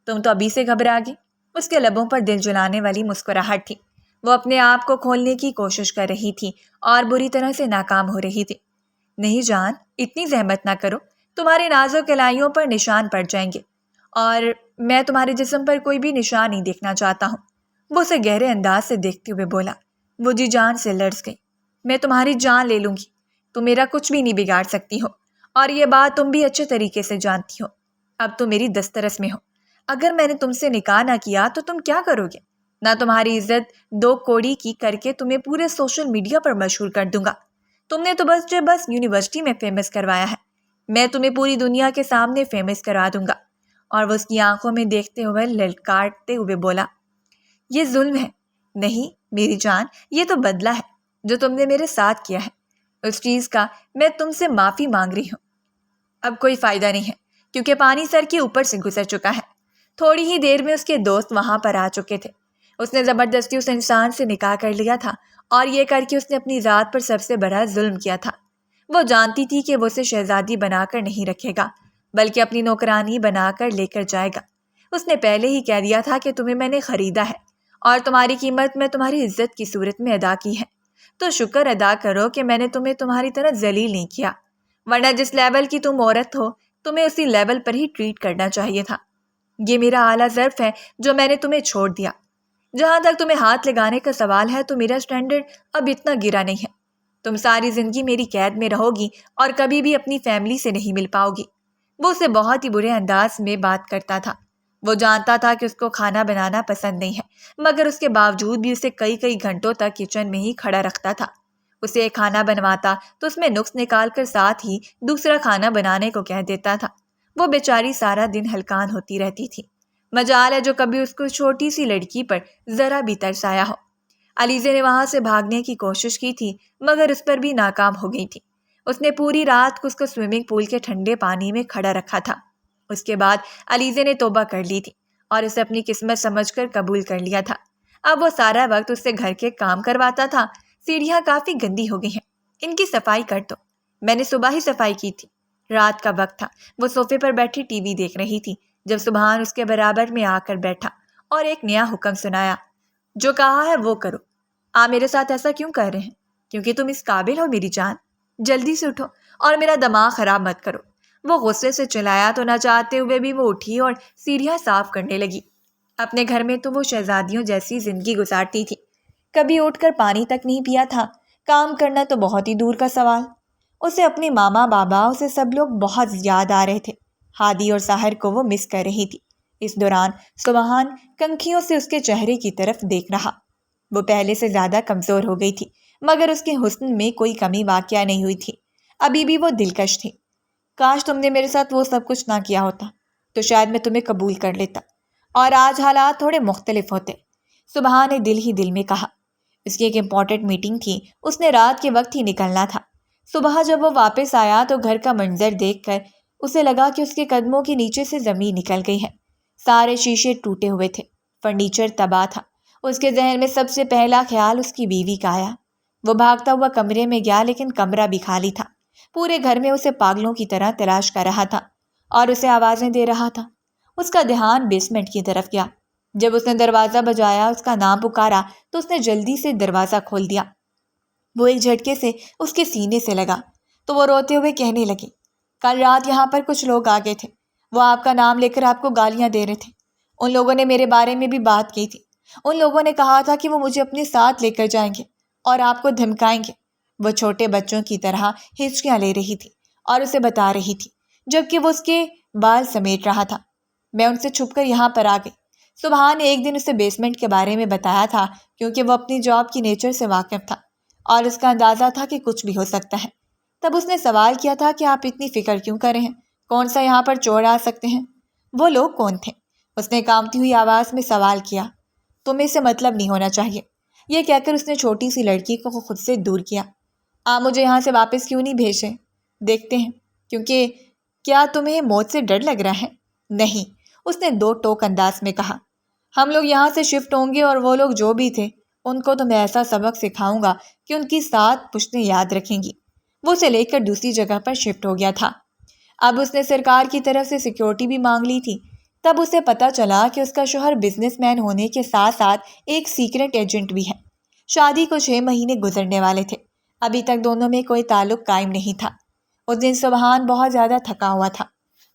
تم تو ابھی سے گھبرا گئی۔ اس کے لبوں پر دل جلانے والی مسکراہٹ تھی۔ وہ اپنے آپ کو کھولنے کی کوشش کر رہی تھی اور بری طرح سے ناکام ہو رہی تھی۔ نہیں جان، اتنی زحمت نہ کرو، تمہارے نازک کلائیوں پر نشان پڑ جائیں گے، اور میں تمہارے جسم پر کوئی بھی نشان نہیں دیکھنا چاہتا ہوں۔ وہ اسے گہرے انداز سے دیکھتے ہوئے بولا۔ وہ جی جان سے لرز گئی۔ میں تمہاری جان لے لوں گی، تم میرا کچھ بھی نہیں بگاڑ سکتی ہو، اور یہ بات تم بھی اچھے طریقے سے جانتی ہو۔ اب تم میری دسترس میں ہو، اگر میں نے تم سے نکاح نہ کیا تو تم کیا کرو گے؟ نہ تمہاری عزت دو کوڑی کی کر کے تمہیں پورے سوشل میڈیا پر مشہور کر دوں گا۔ تم نے تو بس یونیورسٹی میں فیمس کروایا ہے، میں تمہیں پوری دنیا کے سامنے فیمس کروا دوں گا۔ اور وہ اس کی آنکھوں میں دیکھتے ہوئے للکارتے ہوئے بولا، یہ ظلم ہے۔ نہیں میری جان، یہ تو بدلہ ہے جو تم نے میرے ساتھ کیا ہے، اس چیز کا میں تم سے معافی مانگ رہی ہوں۔ اب کوئی فائدہ نہیں ہے، کیونکہ پانی سر کے اوپر سے گزر چکا ہے۔ تھوڑی ہی دیر میں اس کے دوست وہاں پر آ چکے تھے۔ اس نے زبردستی اس انسان سے نکاح کر لیا تھا، اور یہ کر کے اس نے اپنی ذات پر سب سے بڑا ظلم کیا تھا۔ وہ جانتی تھی کہ وہ اسے شہزادی بنا کر نہیں رکھے گا، بلکہ اپنی نوکرانی بنا کر لے کر جائے گا۔ اس نے پہلے ہی کہہ دیا تھا کہ تمہیں میں نے خریدا ہے، اور تمہاری قیمت میں تمہاری عزت کی صورت میں ادا کی ہے۔ تو شکر ادا کرو کہ میں نے تمہیں تمہاری طرح ذلیل نہیں کیا، ورنہ جس لیول کی تم عورت ہو تمہیں اسی لیول پر ہی ٹریٹ کرنا چاہیے تھا۔ یہ میرا اعلیٰ ظرف ہے جو میں نے تمہیں چھوڑ دیا۔ جہاں تک تمہیں ہاتھ لگانے کا سوال ہے تو میرا سٹینڈرڈ اب اتنا گرا نہیں ہے۔ تم ساری زندگی میری قید میں رہو گی اور کبھی بھی اپنی فیملی سے نہیں مل پاؤ گی۔ وہ اسے بہت ہی برے انداز میں بات کرتا تھا۔ وہ جانتا تھا کہ اس کو کھانا بنانا پسند نہیں ہے، مگر اس کے باوجود بھی اسے کئی گھنٹوں تک کچن میں ہی کھڑا رکھتا تھا۔ اسے ایک کھانا بنواتا تو اس میں نقص نکال کر ساتھ ہی دوسرا کھانا بنانے کو کہہ دیتا تھا۔ وہ بیچاری سارا دن ہلکان ہوتی رہتی تھی۔ مجال ہے جو کبھی اس کو چھوٹی سی لڑکی پر ذرا بھی ترس آیا ہو۔ علیزہ نے وہاں سے بھاگنے کی کوشش کی تھی، مگر اس پر بھی ناکام ہو گئی تھی۔ اس نے پوری رات کو اس کو سوئمنگ پول کے ٹھنڈے پانی میں کھڑا رکھا تھا۔ اس کے بعد علیزہ نے توبہ کر لی تھی اور اسے اپنی قسمت سمجھ کر قبول کر لیا تھا۔ اب وہ سارا وقت اس سے گھر کے کام کرواتا تھا۔ سیڑھیاں کافی گندی ہو گئی ہیں، ان کی صفائی کر دو۔ میں نے صبح ہی صفائی کی تھی۔ رات کا وقت تھا، وہ صوفے پر بیٹھی ٹی وی دیکھ رہی تھی جب سبحان اس کے برابر میں آ کر بیٹھا اور ایک نیا حکم سنایا۔ جو کہا ہے وہ کرو۔ آپ میرے ساتھ ایسا کیوں کر رہے ہیں؟ کیونکہ تم اس قابل ہو میری جان۔ جلدی سے اٹھو اور میرا دماغ خراب مت کرو۔ وہ غصے سے چلایا تو نہ چاہتے ہوئے بھی وہ اٹھی اور سیڑھیاں صاف کرنے لگی۔ اپنے گھر میں تو وہ شہزادیوں جیسی زندگی گزارتی تھی، کبھی اٹھ کر پانی تک نہیں پیا تھا، کام کرنا تو بہت ہی دور کا سوال۔ اسے اپنے ماما بابا، اسے سب لوگ بہت یاد آ رہے تھے۔ ہادی اور ساحر کو وہ مس کر رہی تھی۔ اس دوران سبحان کنکھیوں سے اس کے چہرے کی طرف دیکھ رہا۔ وہ پہلے سے زیادہ کمزور ہو گئی تھی، مگر اس کے حسن میں کوئی کمی واقع نہیں ہوئی تھی۔ ابھی بھی وہ دلکش تھی۔ کاش تم نے میرے ساتھ وہ سب کچھ نہ کیا ہوتا تو شاید میں تمہیں قبول کر لیتا اور آج حالات تھوڑے مختلف ہوتے، سبحان نے دل ہی دل میں کہا۔ اس کی ایک امپورٹنٹ میٹنگ تھی، اس نے رات کے وقت ہی نکلنا تھا۔ صبح جب وہ واپس آیا تو گھر کا منظر دیکھ کر اسے لگا کہ اس کے قدموں کے نیچے سے زمین نکل گئی ہے۔ سارے شیشے ٹوٹے ہوئے تھے، فرنیچر تباہ تھا۔ اس کے ذہن میں سب سے پہلا خیال اس کی بیوی کا آیا۔ وہ بھاگتا ہوا کمرے میں گیا، لیکن کمرہ بھی خالی تھا۔ پورے گھر میں اسے پاگلوں کی طرح تلاش کر رہا تھا اور اسے آوازیں دے رہا تھا۔ اس کا دھیان بیسمنٹ کی طرف گیا۔ جب اس نے دروازہ بجایا، اس کا نام پکارا تو اس نے جلدی سے دروازہ کھول دیا۔ وہ ایک جھٹکے سے اس کے سینے سے لگا تو وہ روتے ہوئے کہنے لگی، کل رات یہاں پر کچھ لوگ آ گئے تھے، وہ آپ کا نام لے کر آپ کو گالیاں دے رہے تھے۔ ان لوگوں نے میرے بارے میں بھی بات کی تھی۔ ان لوگوں نے کہا تھا کہ وہ مجھے اپنے ساتھ لے کر جائیں گے اور آپ کو دھمکائیں گے۔ وہ چھوٹے بچوں کی طرح ہچکیاں لے رہی تھی اور اسے بتا رہی تھی، جبکہ وہ اس کے بال سمیٹ رہا تھا۔ میں ان سے چھپ کر یہاں پر آ گئی۔ سبحان نے ایک دن اسے بیسمنٹ کے بارے میں بتایا تھا، کیونکہ وہ اپنی جاب کی نیچر سے واقف تھا اور اس کا اندازہ تھا کہ کچھ بھی ہو سکتا ہے۔ تب اس نے سوال کیا تھا کہ آپ اتنی فکر کیوں کر رہے ہیں؟ کون سا یہاں پر چور آ سکتے ہیں؟ وہ لوگ کون تھے؟ اس نے کانپتی ہوئی آواز میں سوال کیا۔ تمہیں سے مطلب نہیں ہونا چاہیے، یہ کہہ کر اس نے چھوٹی سی لڑکی کو خود سے دور کیا۔ آپ مجھے یہاں سے واپس کیوں نہیں بھیجے؟ دیکھتے ہیں، کیونکہ کیا تمہیں موت سے ڈر لگ رہا ہے؟ نہیں، اس نے دو ٹوک انداز میں کہا۔ ہم لوگ یہاں سے شفٹ ہوں گے اور وہ لوگ جو بھی تھے ان کو تو میں ایسا سبق سکھاؤں گا کہ ان کی سات پشتیں یاد رکھیں گی۔ وہ اسے لے کر دوسری جگہ پر شفٹ ہو گیا تھا۔ اب اس نے سرکار کی طرف سے سیکیورٹی بھی مانگ لی تھی۔ تب اسے پتہ چلا کہ اس کا شوہر بزنس مین ہونے کے ساتھ ساتھ ایک سیکرٹ ایجنٹ بھی ہے۔ شادی کو 6 مہینے گزرنے والے تھے، ابھی تک دونوں میں کوئی تعلق قائم نہیں تھا۔ اس دن سبحان بہت زیادہ تھکا ہوا تھا۔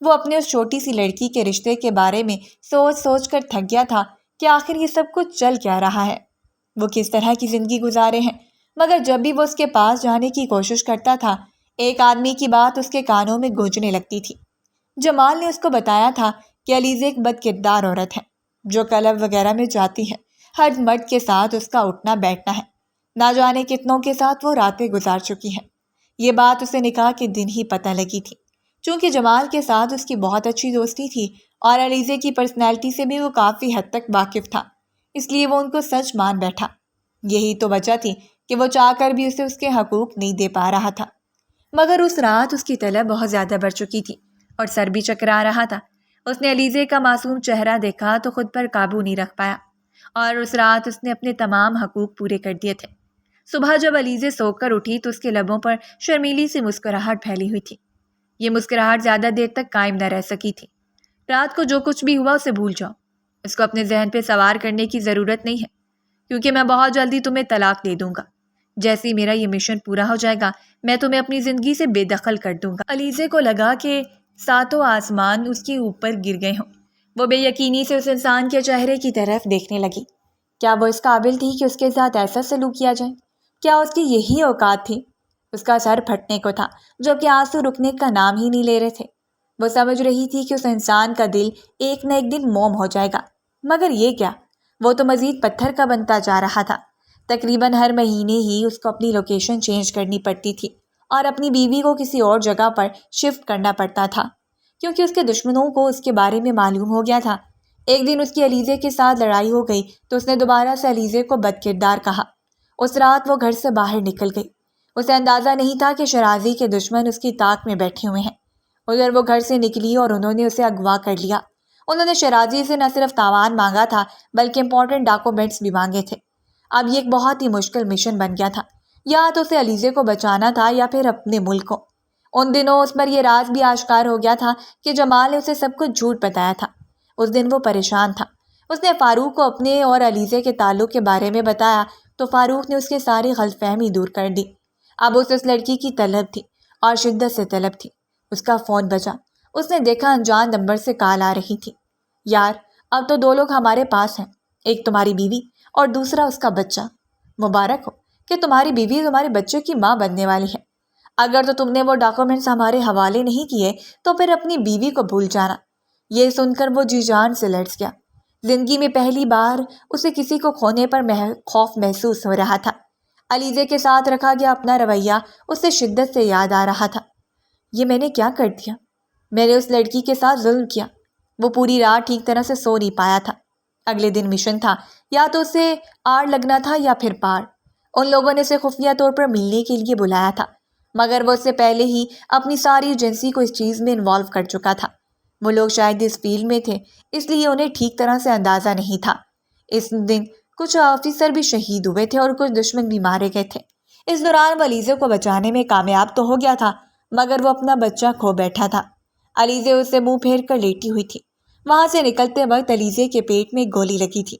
وہ اپنے اس چھوٹی سی لڑکی کے رشتے کے بارے میں سوچ سوچ کر تھک گیا تھا کہ آخر یہ سب کچھ چل کیا رہا ہے، وہ کس طرح کی زندگی گزارے ہیں۔ مگر جب بھی وہ اس کے پاس جانے کی کوشش کرتا تھا، ایک آدمی کی بات اس کے کانوں میں گونجنے لگتی تھی۔ جمال نے اس کو بتایا تھا کہ علیزہ ایک بد کردار عورت ہے جو کلب وغیرہ میں جاتی ہے، ہر مرد کے ساتھ اس کا اٹھنا بیٹھنا ہے، نہ جانے کتنوں کے ساتھ وہ راتیں گزار چکی ہیں۔ یہ بات اسے نکاح کے دن ہی پتہ لگی تھی۔ چونکہ جمال کے ساتھ اس کی بہت اچھی دوستی تھی اور علیزہ کی پرسنالٹی سے بھی وہ کافی حد تک واقف تھا، اس لیے وہ ان کو سچ مان بیٹھا۔ یہی تو وجہ تھی کہ وہ چاہ کر بھی اسے اس کے حقوق نہیں دے پا رہا تھا۔ مگر اس رات اس کی طلب بہت زیادہ بڑھ چکی تھی اور سر بھی چکرا رہا تھا۔ اس نے علیزہ کا معصوم چہرہ دیکھا تو خود پر قابو نہیں رکھ پایا اور اس رات اس نے اپنے تمام حقوق پورے کر دیے تھے۔ صبح جب علیزہ سو کر اٹھی تو اس کے لبوں پر شرمیلی سی مسکراہٹ پھیلی ہوئی تھی۔ یہ مسکراہٹ زیادہ دیر تک قائم نہ رہ سکی تھی۔ رات کو جو کچھ بھی ہوا اسے بھول جاؤ، اس کو اپنے ذہن پہ سوار کرنے کی ضرورت نہیں ہے، کیونکہ میں بہت جلدی تمہیں طلاق دے دوں گا۔ جیسے ہی میرا یہ مشن پورا ہو جائے گا میں تمہیں اپنی زندگی سے بے دخل کر دوں گا۔ علیزہ کو لگا کہ ساتوں آسمان اس کے اوپر گر گئے ہوں۔ وہ بے یقینی سے اس انسان کے چہرے کی طرف دیکھنے لگی۔ کیا وہ اس قابل تھی کہ اس کے ساتھ ایسا سلوک کیا جائے؟ کیا اس کی یہی اوقات تھی؟ اس کا سر پھٹنے کو تھا، جبکہ آنسو رکنے کا نام ہی نہیں لے رہے تھے۔ وہ سمجھ رہی تھی کہ اس انسان کا دل ایک نہ ایک دن موم ہو جائے گا، مگر یہ کیا، وہ تو مزید پتھر کا بنتا جا رہا تھا۔ تقریباً ہر مہینے ہی اس کو اپنی لوکیشن چینج کرنی پڑتی تھی اور اپنی بیوی کو کسی اور جگہ پر شفٹ کرنا پڑتا تھا، کیونکہ اس کے دشمنوں کو اس کے بارے میں معلوم ہو گیا تھا۔ ایک دن اس کی علیزہ کے ساتھ لڑائی ہو گئی تو اس نے دوبارہ سے علیزہ کو بد کردار کہا۔ اس رات وہ گھر سے باہر نکل گئی۔ اسے اندازہ نہیں تھا کہ شرازی کے دشمن اس کی طاق میں بیٹھے ہوئے ہیں۔ ادھر وہ گھر سے نکلی اور انہوں نے اسے اغوا کر لیا۔ انہوں نے شرازی سے نہ صرف تاوان مانگا تھا بلکہ امپورٹنٹ ڈاکومنٹس بھی مانگے تھے۔ اب یہ ایک بہت ہی مشکل مشن بن گیا تھا، یا تو اسے علیزہ کو بچانا تھا یا پھر اپنے ملک کو۔ ان دنوں اس پر یہ راز بھی آشکار ہو گیا تھا کہ جمال نے اسے سب کچھ جھوٹ بتایا تھا۔ اس دن وہ پریشان تھا۔ اس نے فاروق کو اپنے اور علیزے کے تعلق کے بارے میں بتایا تو فاروق نے اس کی ساری غلط فہمی دور کر دی۔ اب اس لڑکی کی طلب تھی اور شدت سے طلب تھی۔ اس کا فون بجا۔ اس نے دیکھا انجان نمبر سے کال آ رہی تھی۔ یار، اب تو 2 لوگ ہمارے پاس ہیں، ایک تمہاری بیوی اور دوسرا اس کا بچہ۔ مبارک ہو کہ تمہاری بیوی تمہارے بچے کی ماں بننے والی ہے۔ اگر تو تم نے وہ ڈاکومنٹس ہمارے حوالے نہیں کیے تو پھر اپنی بیوی کو بھول جانا۔ یہ سن کر وہ جی جان سے لرز گیا۔ زندگی میں پہلی بار اسے کسی کو کھونے پر خوف محسوس ہو رہا تھا۔ علیزے کے ساتھ رکھا گیا اپنا رویہ اسے شدت سے یاد آ رہا تھا۔ یہ میں نے کیا کر دیا؟ میں نے اس لڑکی کے ساتھ ظلم کیا۔ وہ پوری رات ٹھیک طرح سے سو نہیں پایا تھا۔ اگلے دن مشن تھا، یا تو اسے آڑ لگنا تھا یا پھر پار۔ ان لوگوں نے اسے خفیہ طور پر ملنے کے لیے بلایا تھا، مگر وہ اس سے پہلے ہی اپنی ساری ایجنسی کو اس چیز میں انوالو کر چکا تھا۔ وہ لوگ شاید اس فیلڈ میں تھے، اس لیے انہیں ٹھیک طرح سے اندازہ نہیں تھا۔ اس دن کچھ آفیسر بھی شہید ہوئے تھے اور کچھ دشمن بھی مارے گئے تھے۔ اس دوران وہ علیزے کو بچانے میں کامیاب تو ہو گیا تھا، مگر وہ اپنا بچہ کھو بیٹھا تھا۔ علیزے اسے منہ پھیر کر لیٹی ہوئی تھی۔ وہاں سے نکلتے وقت علیزے کے پیٹ میں گولی لگی تھی۔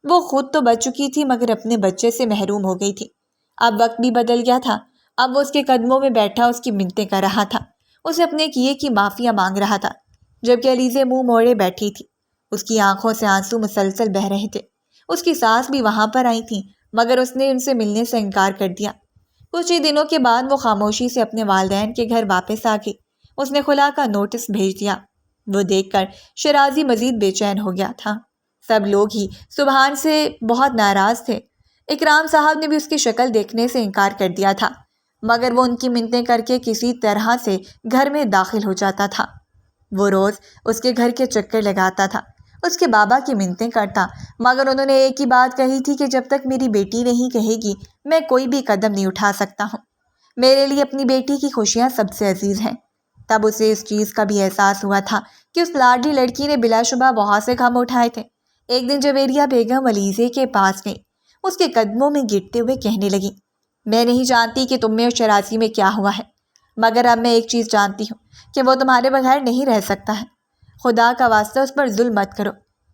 وہ خود تو بچ چکی تھی مگر اپنے بچے سے محروم ہو گئی تھی۔ اب وقت بھی بدل گیا تھا۔ اب وہ اس کے قدموں میں بیٹھا اس کی منتیں کر رہا تھا، اسے اپنے کیے کی معافیا مانگ رہا تھا، جبکہ علیزے منہ موڑے بیٹھی تھی۔ اس کی آنکھوں سے آنسو مسلسل بہہ رہے تھے۔ اس کی ساس بھی وہاں پر آئی تھی، مگر اس نے ان سے ملنے سے انکار کر دیا۔ کچھ ہی دنوں کے بعد وہ خاموشی سے اپنے والدین کے گھر واپس آ گئی۔ اس نے خلا کا نوٹس بھیج دیا۔ وہ دیکھ کر شرازی مزید بے چین ہو گیا تھا۔ سب لوگ ہی سبحان سے بہت ناراض تھے۔ اکرام صاحب نے بھی اس کی شکل دیکھنے سے انکار کر دیا تھا، مگر وہ ان کی منتیں کر کے کسی طرح سے گھر میں داخل ہو جاتا تھا۔ وہ روز اس کے گھر کے چکر لگاتا تھا، اس کے بابا کی منتیں کرتا، مگر انہوں نے ایک ہی بات کہی تھی کہ جب تک میری بیٹی نہیں کہے گی میں کوئی بھی قدم نہیں اٹھا سکتا ہوں۔ میرے لیے اپنی بیٹی کی خوشیاں سب سے عزیز ہیں۔ تب اسے اس چیز کا بھی احساس ہوا تھا کہ اس لاڈلی لڑکی نے بلا شبہ بہت سے غم اٹھائے تھے۔ ایک دن جویریہ بیگم علیزے کے پاس گئی، اس کے قدموں میں گرتے ہوئے کہنے لگی، میں نہیں جانتی کہ تم میں اور شرازی میں کیا ہوا ہے، مگر اب میں ایک چیز جانتی ہوں کہ وہ تمہارے بغیر نہیں رہ سکتا ہے۔ خدا کا واسطہ اس پر ظلم مت کرو،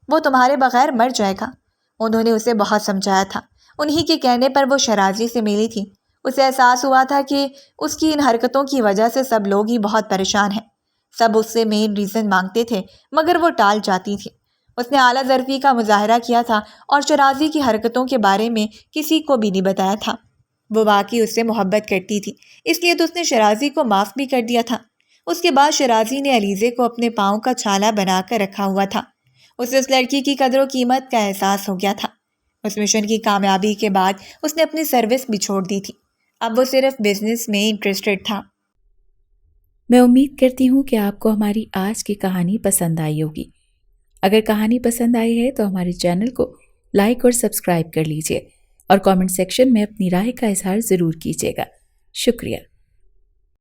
وہ تمہارے بغیر مر جائے گا۔ انہوں نے اسے بہت سمجھایا تھا۔ انہی کے کہنے پر وہ شرازی سے ملی تھی۔ اسے احساس ہوا تھا کہ اس کی ان حرکتوں کی وجہ سے سب لوگ ہی بہت پریشان ہیں۔ سب اس سے مین ریزن مانگتے تھے، مگر وہ ٹال جاتی تھی۔ اس نے اعلیٰ ظرفی کا مظاہرہ کیا تھا اور شرازی کی حرکتوں کے بارے میں کسی کو بھی نہیں بتایا تھا۔ وہ واقعی اس سے محبت کرتی تھی، اس لیے تو اس نے شرازی کو معاف بھی کر دیا تھا۔ اس کے بعد شرازی نے علیزے کو اپنے پاؤں کا چھالا بنا کر رکھا ہوا تھا۔ اسے اس لڑکی کی قدر و قیمت کا احساس ہو گیا تھا۔ اس مشن کی کامیابی کے بعد اس نے اپنی سروس بھی چھوڑ دی تھی۔ اب وہ صرف بزنس میں انٹرسٹڈ تھا۔ میں امید کرتی ہوں کہ آپ کو ہماری آج کی کہانی پسند آئی ہوگی۔ اگر کہانی پسند آئی ہے تو ہمارے چینل کو لائک اور سبسکرائب کر لیجیے اور کامنٹ سیکشن میں اپنی رائے کا اظہار ضرور کیجیے گا۔ شکریہ۔